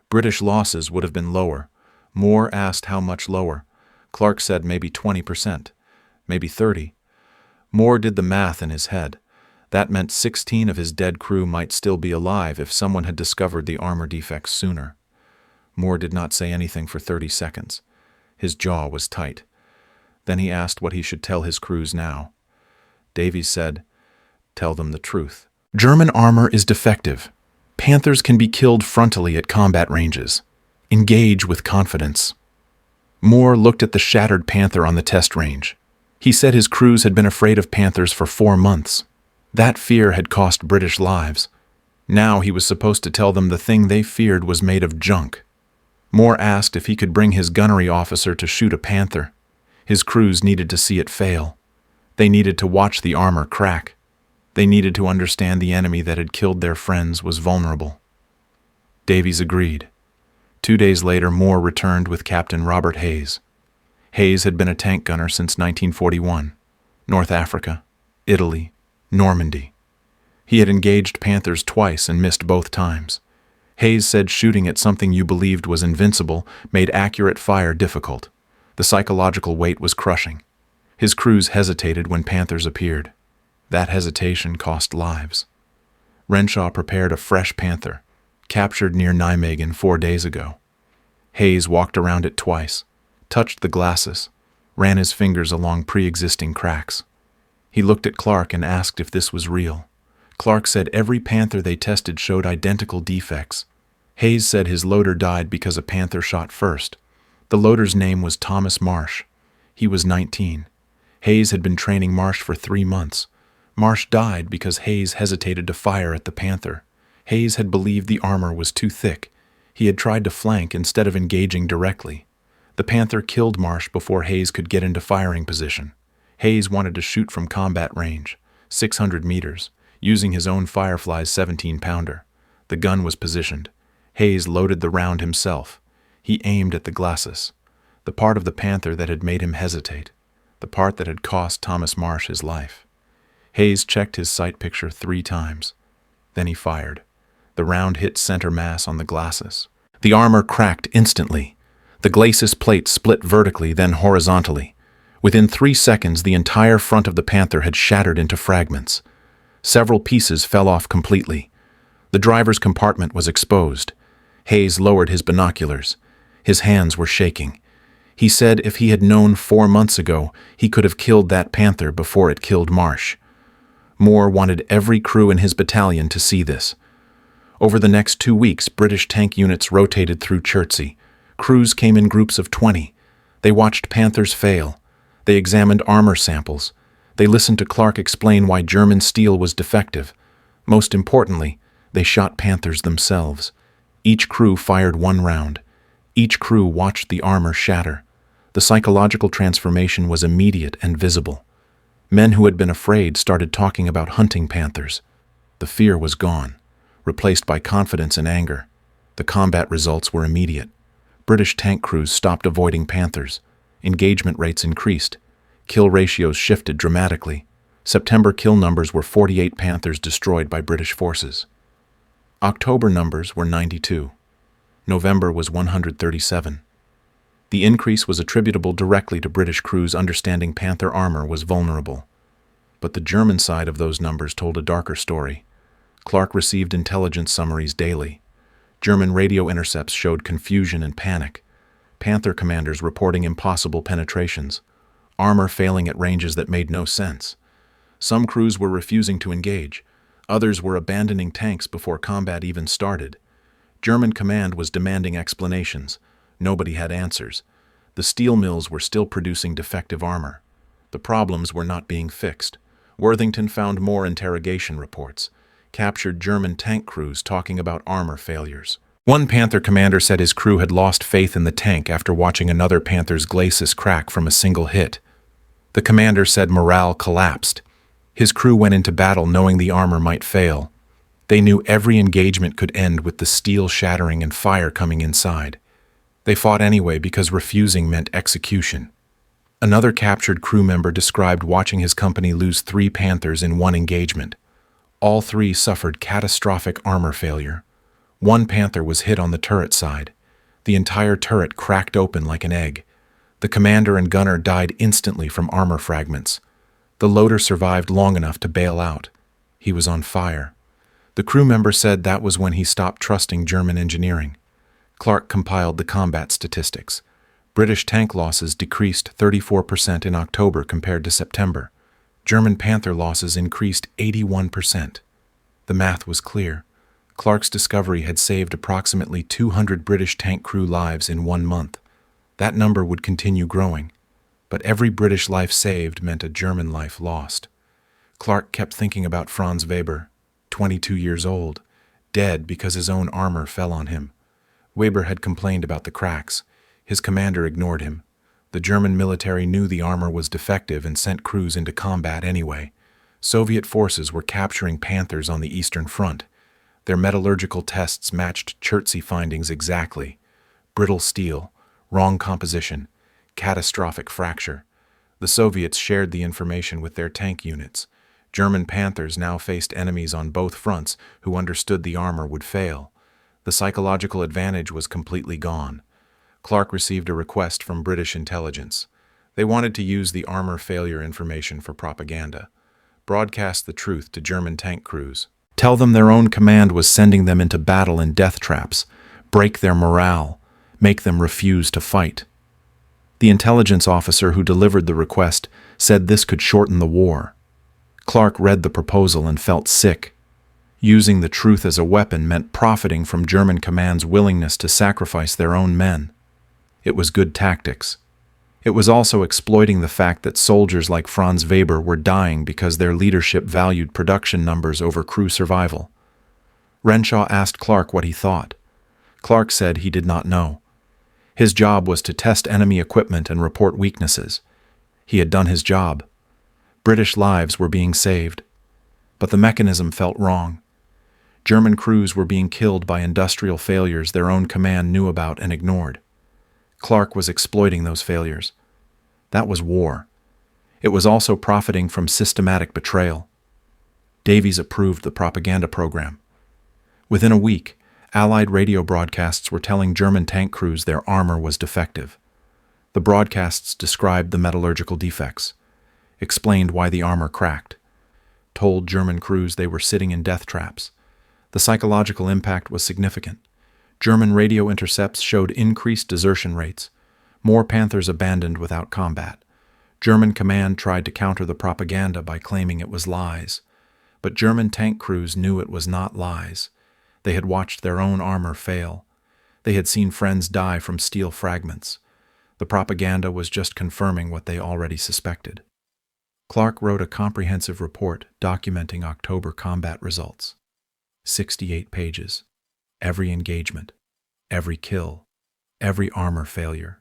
British losses would have been lower. Moore asked how much lower. Clark said maybe 20%, maybe 30%. Moore did the math in his head. That meant 16 of his dead crew might still be alive if someone had discovered the armor defects sooner. Moore did not say anything for 30 seconds. His jaw was tight. Then he asked what he should tell his crews now. Davies said, "Tell them the truth. German armor is defective. Panthers can be killed frontally at combat ranges. Engage with confidence." Moore looked at the shattered Panther on the test range. He said his crews had been afraid of Panthers for 4 months. That fear had cost British lives. Now he was supposed to tell them the thing they feared was made of junk. Moore asked if he could bring his gunnery officer to shoot a Panther. His crews needed to see it fail. They needed to watch the armor crack. They needed to understand the enemy that had killed their friends was vulnerable. Davies agreed. 2 days later, Moore returned with Captain Robert Hayes. Hayes had been a tank gunner since 1941. North Africa, Italy, Normandy. He had engaged Panthers twice and missed both times. Hayes said shooting at something you believed was invincible made accurate fire difficult. The psychological weight was crushing. His crews hesitated when Panthers appeared. That hesitation cost lives. Renshaw prepared a fresh Panther, captured near Nijmegen 4 days ago. Hayes walked around it twice, touched the glasses, ran his fingers along pre-existing cracks. He looked at Clark and asked if this was real. Clark said every Panther they tested showed identical defects. Hayes said his loader died because a Panther shot first. The loader's name was Thomas Marsh. He was 19. Hayes had been training Marsh for 3 months. Marsh died because Hayes hesitated to fire at the Panther. Hayes had believed the armor was too thick. He had tried to flank instead of engaging directly. The Panther killed Marsh before Hayes could get into firing position. Hayes wanted to shoot from combat range, 600 meters, using his own Firefly's 17-pounder. The gun was positioned. Hayes loaded the round himself. He aimed at the glacis, the part of the Panther that had made him hesitate, the part that had cost Thomas Marsh his life. Hayes checked his sight picture 3 times. Then he fired. The round hit center mass on the glacis. The armor cracked instantly. The glacis plate split vertically, then horizontally. Within 3 seconds, the entire front of the Panther had shattered into fragments. Several pieces fell off completely. The driver's compartment was exposed. Hayes lowered his binoculars. His hands were shaking. He said if he had known 4 months ago, he could have killed that Panther before it killed Marsh. Moore wanted every crew in his battalion to see this. Over the next 2 weeks, British tank units rotated through Chertsey. Crews came in groups of 20. They watched Panthers fail. They examined armor samples. They listened to Clark explain why German steel was defective. Most importantly, they shot Panthers themselves. Each crew fired 1 round. Each crew watched the armor shatter. The psychological transformation was immediate and visible. Men who had been afraid started talking about hunting Panthers. The fear was gone, replaced by confidence and anger. The combat results were immediate. British tank crews stopped avoiding Panthers. Engagement rates increased. Kill ratios shifted dramatically. September kill numbers were 48 Panthers destroyed by British forces. October numbers were 92. November was 137. The increase was attributable directly to British crews understanding Panther armor was vulnerable. But the German side of those numbers told a darker story. Clark received intelligence summaries daily. German radio intercepts showed confusion and panic. Panther commanders reporting impossible penetrations. Armor failing at ranges that made no sense. Some crews were refusing to engage. Others were abandoning tanks before combat even started. German command was demanding explanations. Nobody had answers. The steel mills were still producing defective armor. The problems were not being fixed. Worthington found more interrogation reports. Captured German tank crews talking about armor failures. One Panther commander said his crew had lost faith in the tank after watching another Panther's glacis crack from a single hit. The commander said morale collapsed. His crew went into battle knowing the armor might fail. They knew every engagement could end with the steel shattering and fire coming inside. They fought anyway because refusing meant execution. Another captured crew member described watching his company lose 3 Panthers in one engagement. All 3 suffered catastrophic armor failure. One Panther was hit on the turret side. The entire turret cracked open like an egg. The commander and gunner died instantly from armor fragments. The loader survived long enough to bail out. He was on fire. The crew member said that was when he stopped trusting German engineering. Clark compiled the combat statistics. British tank losses decreased 34% in October compared to September. German Panther losses increased 81%. The math was clear. Clark's discovery had saved approximately 200 British tank crew lives in 1 month. That number would continue growing, but every British life saved meant a German life lost. Clark kept thinking about Franz Weber, 22 years old, dead because his own armor fell on him. Weber had complained about the cracks. His commander ignored him. The German military knew the armor was defective and sent crews into combat anyway. Soviet forces were capturing Panthers on the Eastern Front. Their metallurgical tests matched Chertsey findings exactly. Brittle steel, wrong composition, catastrophic fracture. The Soviets shared the information with their tank units. German Panthers now faced enemies on both fronts who understood the armor would fail. The psychological advantage was completely gone. Clark received a request from British intelligence. They wanted to use the armor failure information for propaganda. Broadcast the truth to German tank crews. Tell them their own command was sending them into battle in death traps. Break their morale. Make them refuse to fight. The intelligence officer who delivered the request said this could shorten the war. Clark read the proposal and felt sick. Using the truth as a weapon meant profiting from German command's willingness to sacrifice their own men. It was good tactics. It was also exploiting the fact that soldiers like Franz Weber were dying because their leadership valued production numbers over crew survival. Renshaw asked Clark what he thought. Clark said he did not know. His job was to test enemy equipment and report weaknesses. He had done his job. British lives were being saved. But the mechanism felt wrong. German crews were being killed by industrial failures their own command knew about and ignored. Clark was exploiting those failures. That was war. It was also profiting from systematic betrayal. Davies approved the propaganda program. Within a week, Allied radio broadcasts were telling German tank crews their armor was defective. The broadcasts described the metallurgical defects, explained why the armor cracked, told German crews they were sitting in death traps. The psychological impact was significant. German radio intercepts showed increased desertion rates. More Panthers abandoned without combat. German command tried to counter the propaganda by claiming it was lies. But German tank crews knew it was not lies. They had watched their own armor fail. They had seen friends die from steel fragments. The propaganda was just confirming what they already suspected. Clark wrote a comprehensive report documenting October combat results. 68 pages. Every engagement, every kill, every armor failure.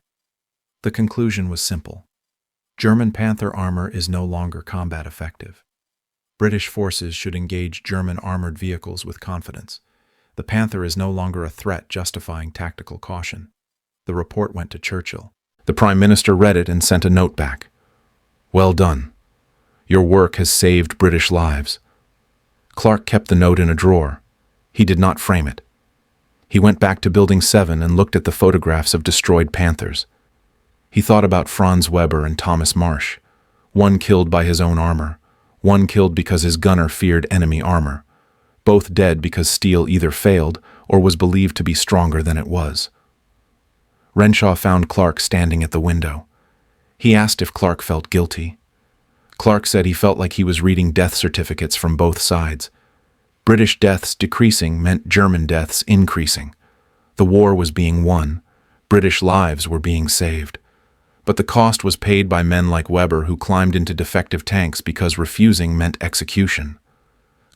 The conclusion was simple. German Panther armor is no longer combat effective. British forces should engage German armored vehicles with confidence. The Panther is no longer a threat justifying tactical caution. The report went to Churchill. The Prime Minister read it and sent a note back. Well done. Your work has saved British lives. Clark kept the note in a drawer. He did not frame it. He went back to Building 7 and looked at the photographs of destroyed Panthers. He thought about Franz Weber and Thomas Marsh, one killed by his own armor, one killed because his gunner feared enemy armor, both dead because steel either failed or was believed to be stronger than it was. Renshaw found Clark standing at the window. He asked if Clark felt guilty. Clark said he felt like he was reading death certificates from both sides. British deaths decreasing meant German deaths increasing. The war was being won. British lives were being saved. But the cost was paid by men like Weber who climbed into defective tanks because refusing meant execution.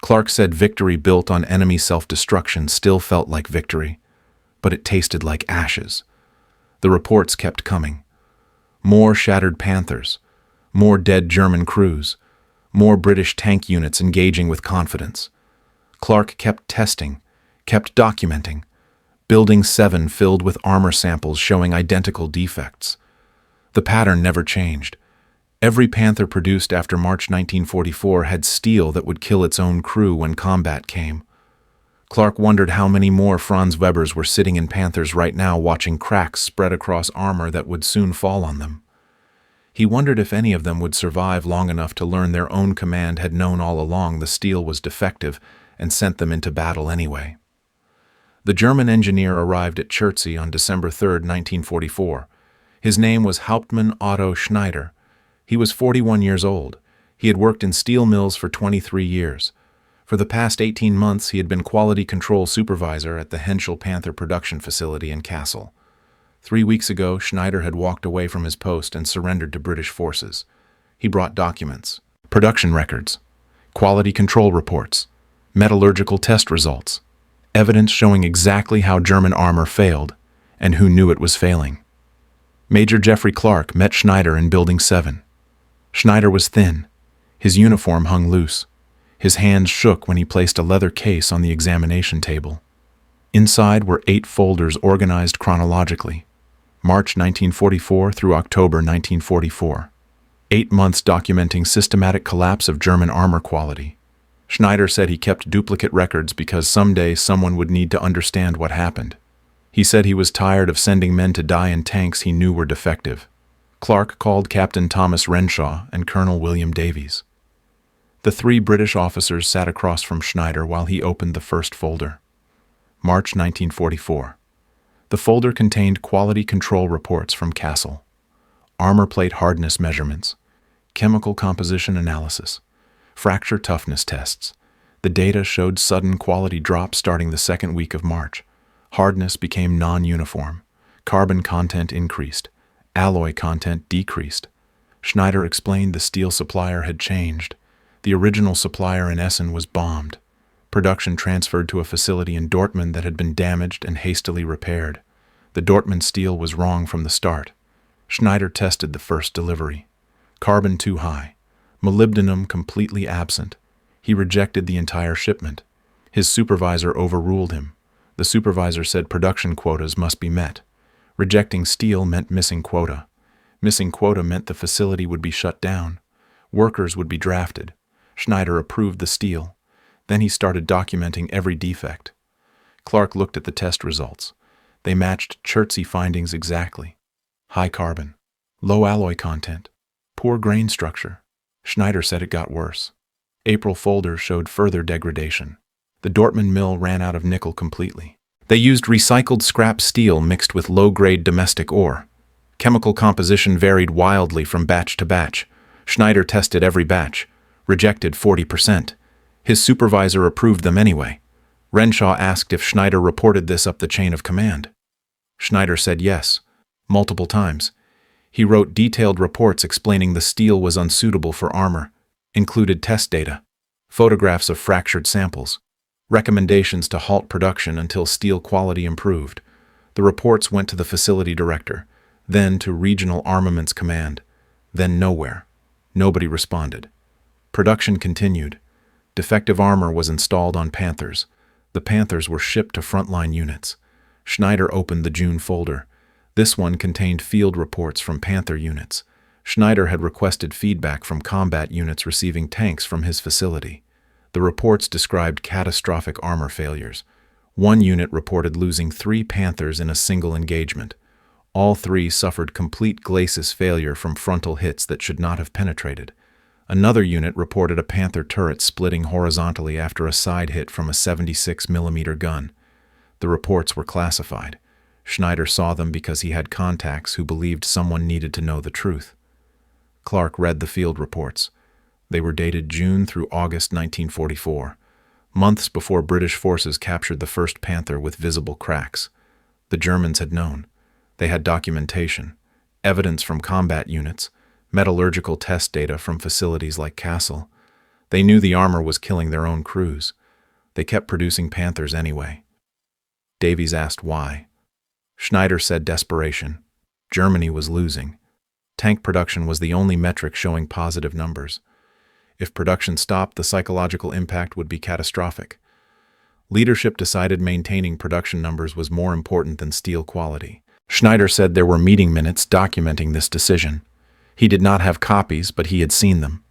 Clark said victory built on enemy self-destruction still felt like victory, but it tasted like ashes. The reports kept coming. More shattered Panthers, more dead German crews, more British tank units engaging with confidence. Clark kept testing, kept documenting. Building 7 filled with armor samples showing identical defects. The pattern never changed. Every Panther produced after March 1944 had steel that would kill its own crew when combat came. Clark wondered how many more Franz Webers were sitting in Panthers right now watching cracks spread across armor that would soon fall on them. He wondered if any of them would survive long enough to learn their own command had known all along the steel was defective and sent them into battle anyway. The German engineer arrived at Chertsey on December 3, 1944. His name was Hauptmann Otto Schneider. He was 41 years old. He had worked in steel mills for 23 years. For the past 18 months, he had been quality control supervisor at the German Panther production facility in Kassel. 3 weeks ago, Schneider had walked away from his post and surrendered to British forces. He brought documents, production records, quality control reports, metallurgical test results, evidence showing exactly how German armor failed and who knew it was failing. Major Jeffrey Clark met Schneider in Building 7. Schneider was thin. His uniform hung loose. His hands shook when he placed a leather case on the examination table. Inside were 8 folders organized chronologically, March 1944 through October 1944. 8 months documenting systematic collapse of German armor quality. Schneider said he kept duplicate records because someday someone would need to understand what happened. He said he was tired of sending men to die in tanks he knew were defective. Clark called Captain Thomas Renshaw and Colonel William Davies. The 3 British officers sat across from Schneider while he opened the first folder. March 1944. The folder contained quality control reports from Kassel, armor plate hardness measurements, chemical composition analysis, fracture toughness tests. The data showed sudden quality drop starting the second week of March. Hardness became non-uniform. Carbon content increased. Alloy content decreased. Schneider explained the steel supplier had changed. The original supplier in Essen was bombed. Production transferred to a facility in Dortmund that had been damaged and hastily repaired. The Dortmund steel was wrong from the start. Schneider tested the first delivery. Carbon too high. Molybdenum completely absent. He rejected the entire shipment. His supervisor overruled him. The supervisor said production quotas must be met. Rejecting steel meant missing quota. Missing quota meant the facility would be shut down. Workers would be drafted. Schneider approved the steel. Then he started documenting every defect. Clark looked at the test results. They matched Chertsey findings exactly. High carbon, low alloy content, poor grain structure. Schneider said it got worse. April folder showed further degradation. The Dortmund mill ran out of nickel completely. They used recycled scrap steel mixed with low-grade domestic ore. Chemical composition varied wildly from batch to batch. Schneider tested every batch, rejected 40%. His supervisor approved them anyway. Renshaw asked if Schneider reported this up the chain of command. Schneider said yes, multiple times. He wrote detailed reports explaining the steel was unsuitable for armor, included test data, photographs of fractured samples, recommendations to halt production until steel quality improved. The reports went to the facility director, then to Regional Armaments Command, then nowhere. Nobody responded. Production continued. Defective armor was installed on Panthers. The Panthers were shipped to frontline units. Schneider opened the June folder. This one contained field reports from Panther units. Schneider had requested feedback from combat units receiving tanks from his facility. The reports described catastrophic armor failures. One unit reported losing 3 Panthers in a single engagement. All 3 suffered complete glacis failure from frontal hits that should not have penetrated. Another unit reported a Panther turret splitting horizontally after a side hit from a 76mm gun. The reports were classified. Schneider saw them because he had contacts who believed someone needed to know the truth. Clark read the field reports. They were dated June through August 1944, months before British forces captured the first Panther with visible cracks. The Germans had known. They had documentation, evidence from combat units, metallurgical test data from facilities like Kassel. They knew the armor was killing their own crews. They kept producing Panthers anyway. Davies asked why. Schneider said desperation. Germany was losing. Tank production was the only metric showing positive numbers. If production stopped, the psychological impact would be catastrophic. Leadership decided maintaining production numbers was more important than steel quality. Schneider said there were meeting minutes documenting this decision. He did not have copies, but he had seen them.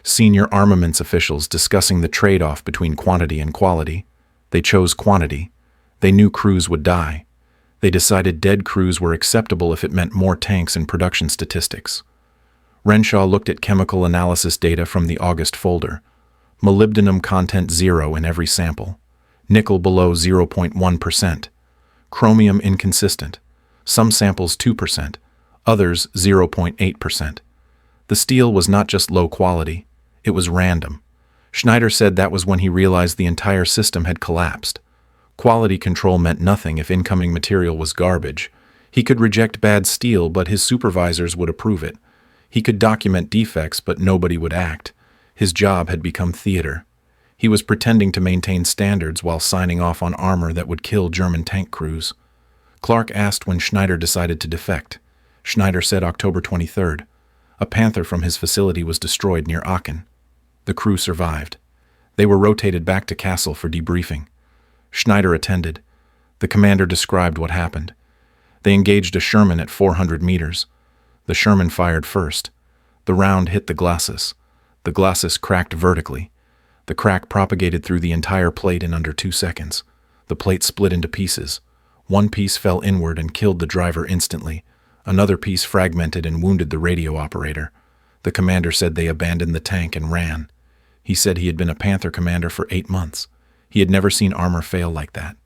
Senior armaments officials discussing the trade-off between quantity and quality. They chose quantity. They knew crews would die. They decided dead crews were acceptable if it meant more tanks in production statistics. Renshaw looked at chemical analysis data from the August folder. Molybdenum content 0 in every sample. Nickel below 0.1%. Chromium inconsistent. Some samples 2%, others 0.8%. The steel was not just low quality, it was random. Schneider said that was when he realized the entire system had collapsed. Quality control meant nothing if incoming material was garbage. He could reject bad steel, but his supervisors would approve it. He could document defects, but nobody would act. His job had become theater. He was pretending to maintain standards while signing off on armor that would kill German tank crews. Clark asked when Schneider decided to defect. Schneider said October 23rd. A Panther from his facility was destroyed near Aachen. The crew survived. They were rotated back to Kassel for debriefing. Schneider attended. The commander described what happened. They engaged a Sherman at 400 meters. The Sherman fired first. The round hit the glacis. The glacis cracked vertically. The crack propagated through the entire plate in under 2 seconds. The plate split into pieces. One piece fell inward and killed the driver instantly. Another piece fragmented and wounded the radio operator. The commander said they abandoned the tank and ran. He said he had been a Panther commander for 8 months. He had never seen armor fail like that.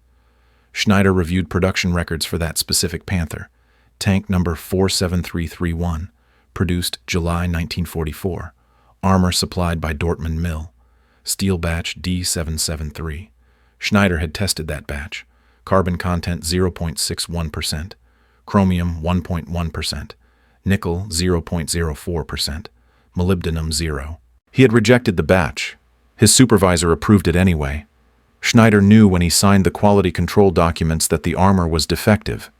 Schneider reviewed production records for that specific Panther. Tank number 47331, produced July 1944. Armor supplied by Dortmund Mill. Steel batch D773. Schneider had tested that batch. Carbon content 0.61%. Chromium 1.1%. Nickel 0.04%. Molybdenum 0. He had rejected the batch. His supervisor approved it anyway. Schneider knew when he signed the quality control documents that the armor was defective.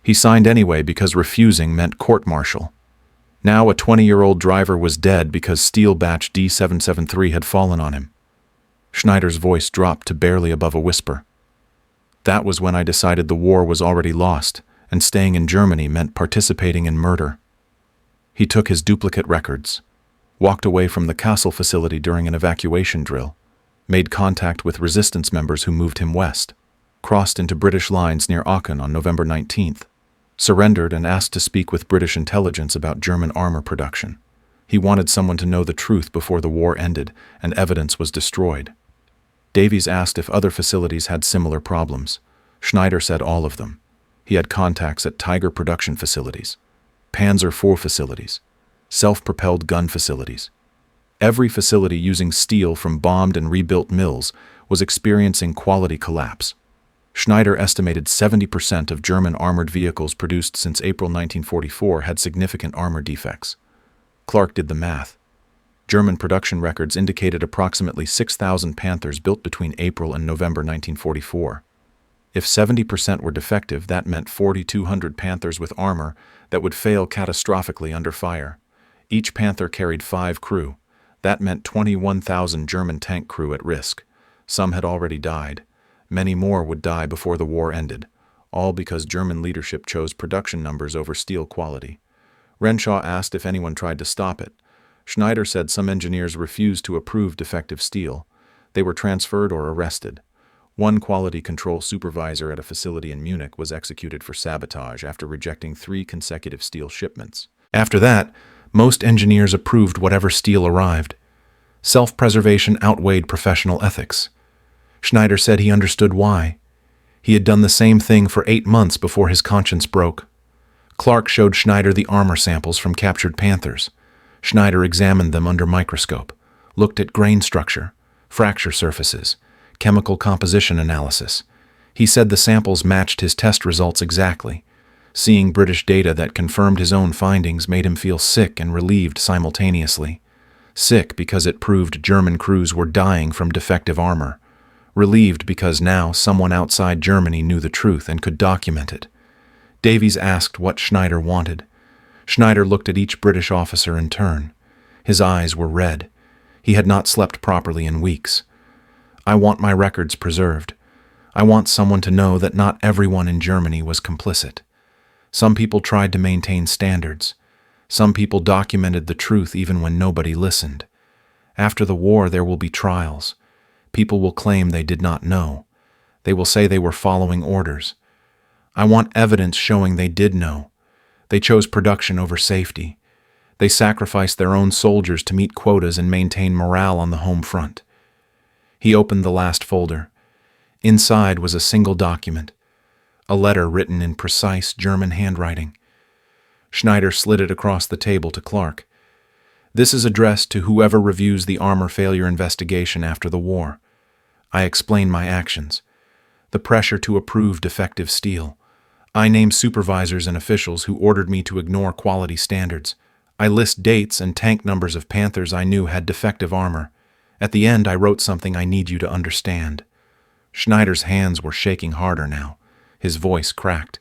He signed anyway because refusing meant court-martial. Now a 20-year-old driver was dead because steel batch D773 had fallen on him. Schneider's voice dropped to barely above a whisper. That was when I decided the war was already lost, and staying in Germany meant participating in murder. He took his duplicate records, walked away from the Kassel facility during an evacuation drill, made contact with resistance members who moved him west, crossed into British lines near Aachen on November 19th, surrendered and asked to speak with British intelligence about German armor production. He wanted someone to know the truth before the war ended and evidence was destroyed. Davies asked if other facilities had similar problems. Schneider said all of them. He had contacts at Tiger production facilities, Panzer IV facilities, self-propelled gun facilities. Every facility using steel from bombed and rebuilt mills was experiencing quality collapse. Schneider estimated 70% of German armored vehicles produced since April 1944 had significant armor defects. Clark did the math. German production records indicated approximately 6,000 Panthers built between April and November 1944. If 70% were defective, that meant 4,200 Panthers with armor that would fail catastrophically under fire. Each Panther carried 5 crew. That meant 21,000 German tank crew at risk. Some had already died. Many more would die before the war ended, all because German leadership chose production numbers over steel quality. Renshaw asked if anyone tried to stop it. Schneider said some engineers refused to approve defective steel. They were transferred or arrested. One quality control supervisor at a facility in Munich was executed for sabotage after rejecting 3 consecutive steel shipments. After that, most engineers approved whatever steel arrived. Self-preservation outweighed professional ethics. Schneider said he understood why. He had done the same thing for 8 months before his conscience broke. Clark showed Schneider the armor samples from captured Panthers. Schneider examined them under microscope, looked at grain structure, fracture surfaces, chemical composition analysis. He said the samples matched his test results exactly. Seeing British data that confirmed his own findings made him feel sick and relieved simultaneously. Sick because it proved German crews were dying from defective armor. Relieved because now someone outside Germany knew the truth and could document it. Davies asked what Schneider wanted. Schneider looked at each British officer in turn. His eyes were red. He had not slept properly in weeks. I want my records preserved. I want someone to know that not everyone in Germany was complicit. Some people tried to maintain standards. Some people documented the truth even when nobody listened. After the war, there will be trials. People will claim they did not know. They will say they were following orders. I want evidence showing they did know. They chose production over safety. They sacrificed their own soldiers to meet quotas and maintain morale on the home front. He opened the last folder. Inside was a single document, a letter written in precise German handwriting. Schneider slid it across the table to Clark. This is addressed to whoever reviews the armor failure investigation after the war. I explain my actions. The pressure to approve defective steel. I name supervisors and officials who ordered me to ignore quality standards. I list dates and tank numbers of Panthers I knew had defective armor. At the end, I wrote something I need you to understand. Schneider's hands were shaking harder now. His voice cracked.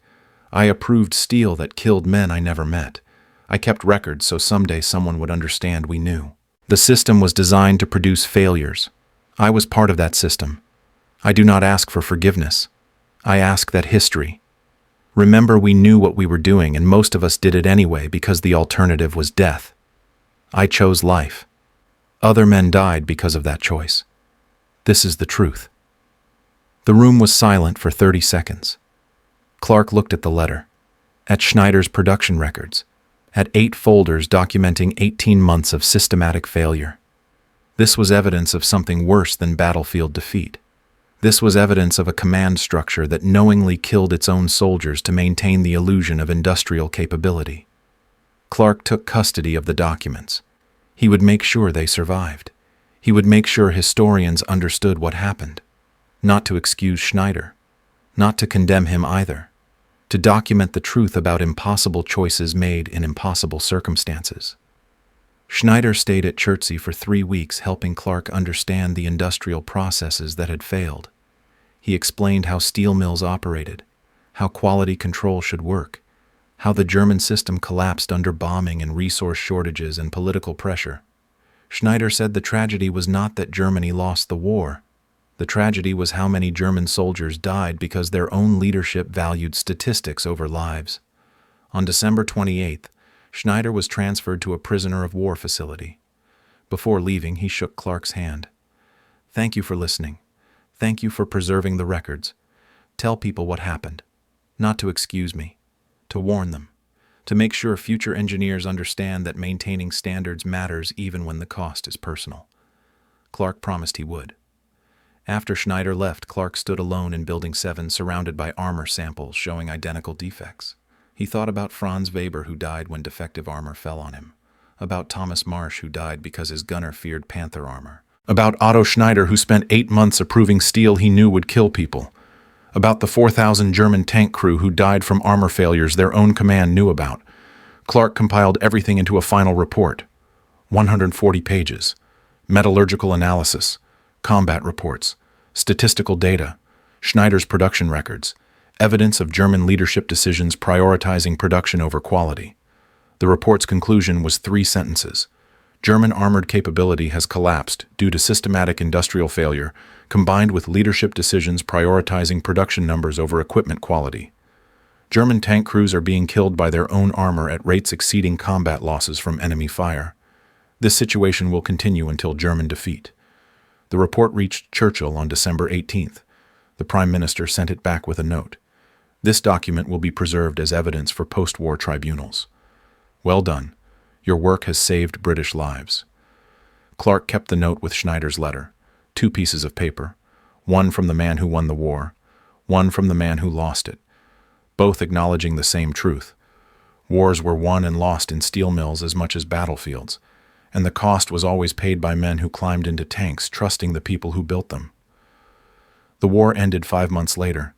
I approved steel that killed men I never met. I kept records so someday someone would understand we knew. The system was designed to produce failures. I was part of that system. I do not ask for forgiveness. I ask that history. Remember, we knew what we were doing, and most of us did it anyway because the alternative was death. I chose life. Other men died because of that choice. This is the truth. The room was silent for 30 seconds. Clark looked at the letter, at Schneider's production records, at 8 folders documenting 18 months of systematic failure. This was evidence of something worse than battlefield defeat. This was evidence of a command structure that knowingly killed its own soldiers to maintain the illusion of industrial capability. Clark took custody of the documents. He would make sure they survived. He would make sure historians understood what happened. Not to excuse Schneider, not to condemn him either, to document the truth about impossible choices made in impossible circumstances. Schneider stayed at Chertsey for 3 weeks, helping Clark understand the industrial processes that had failed. He explained how steel mills operated, how quality control should work, how the German system collapsed under bombing and resource shortages and political pressure. Schneider said the tragedy was not that Germany lost the war. The tragedy was how many German soldiers died because their own leadership valued statistics over lives. On December 28th, Schneider was transferred to a prisoner of war facility. Before leaving, he shook Clark's hand. Thank you for listening. Thank you for preserving the records. Tell people what happened. Not to excuse me, to warn them, to make sure future engineers understand that maintaining standards matters even when the cost is personal. Clark promised he would. After Schneider left, Clark stood alone in Building 7, surrounded by armor samples showing identical defects. He thought about Franz Weber, who died when defective armor fell on him. About Thomas Marsh, who died because his gunner feared Panther armor. About Otto Schneider, who spent 8 months approving steel he knew would kill people. About the 4,000 German tank crew who died from armor failures their own command knew about. Clark compiled everything into a final report. 140 pages. Metallurgical analysis. Combat reports, statistical data, Schneider's production records, evidence of German leadership decisions prioritizing production over quality. The report's conclusion was 3 sentences. German armored capability has collapsed due to systematic industrial failure, combined with leadership decisions prioritizing production numbers over equipment quality. German tank crews are being killed by their own armor at rates exceeding combat losses from enemy fire. This situation will continue until German defeat. The report reached Churchill on December 18th. The Prime Minister sent it back with a note. This document will be preserved as evidence for post-war tribunals. Well done. Your work has saved British lives. Clark kept the note with Schneider's letter. 2 pieces of paper. One from the man who won the war. One from the man who lost it. Both acknowledging the same truth. Wars were won and lost in steel mills as much as battlefields, and the cost was always paid by men who climbed into tanks, trusting the people who built them. The war ended 5 months later.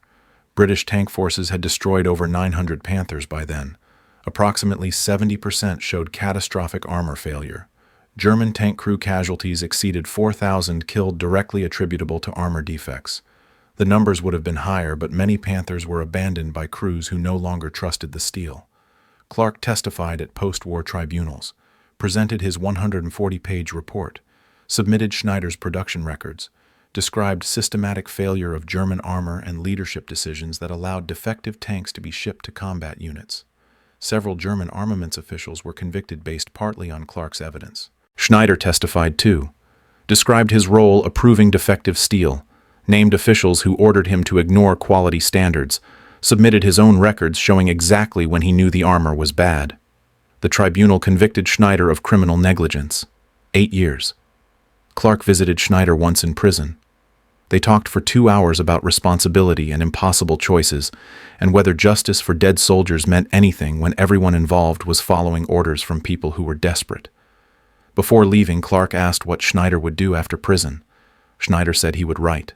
British tank forces had destroyed over 900 Panthers by then. Approximately 70% showed catastrophic armor failure. German tank crew casualties exceeded 4,000, killed directly attributable to armor defects. The numbers would have been higher, but many Panthers were abandoned by crews who no longer trusted the steel. Clark testified at post-war tribunals, presented his 140-page report, submitted Schneider's production records, described systematic failure of German armor and leadership decisions that allowed defective tanks to be shipped to combat units. Several German armaments officials were convicted based partly on Clark's evidence. Schneider testified too, described his role approving defective steel, named officials who ordered him to ignore quality standards, submitted his own records showing exactly when he knew the armor was bad. The tribunal convicted Schneider of criminal negligence. 8 years. Clark visited Schneider once in prison. They talked for 2 hours about responsibility and impossible choices, and whether justice for dead soldiers meant anything when everyone involved was following orders from people who were desperate. Before leaving, Clark asked what Schneider would do after prison. Schneider said he would write.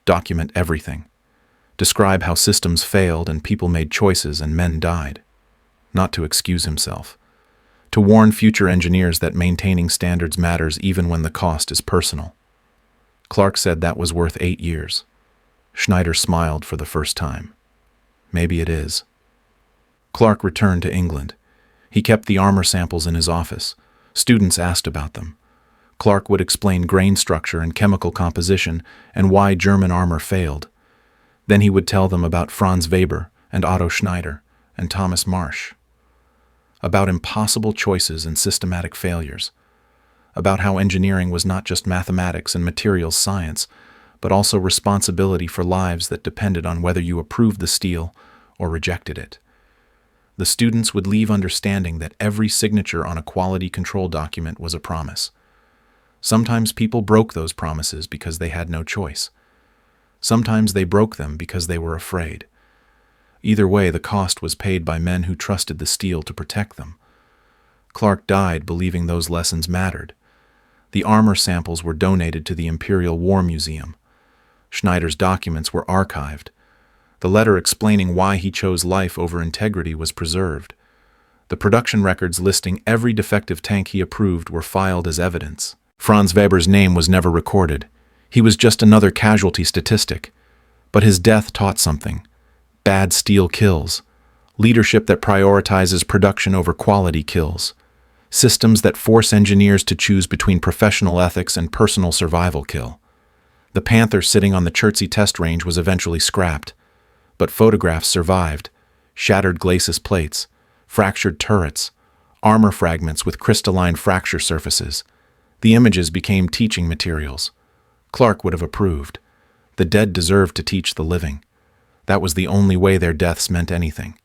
Document everything. Describe how systems failed and people made choices and men died. Not to excuse himself. To warn future engineers that maintaining standards matters even when the cost is personal. Clark said that was worth 8 years. Schneider smiled for the first time. Maybe it is. Clark returned to England. He kept the armor samples in his office. Students asked about them. Clark would explain grain structure and chemical composition and why German armor failed. Then he would tell them about Franz Weber and Otto Schneider and Thomas Marsh. About impossible choices and systematic failures. About how engineering was not just mathematics and materials science, but also responsibility for lives that depended on whether you approved the steel or rejected it. The students would leave understanding that every signature on a quality control document was a promise. Sometimes people broke those promises because they had no choice. Sometimes they broke them because they were afraid. Either way, the cost was paid by men who trusted the steel to protect them. Clark died believing those lessons mattered. The armor samples were donated to the Imperial War Museum. Schneider's documents were archived. The letter explaining why he chose life over integrity was preserved. The production records listing every defective tank he approved were filed as evidence. Franz Weber's name was never recorded. He was just another casualty statistic. But his death taught something. Bad steel kills. Leadership that prioritizes production over quality kills. Systems that force engineers to choose between professional ethics and personal survival kill. The Panther sitting on the Chertsey test range was eventually scrapped. But photographs survived. Shattered glacis plates, fractured turrets, armor fragments with crystalline fracture surfaces. The images became teaching materials. Clark would have approved. The dead deserved to teach the living. That was the only way their deaths meant anything.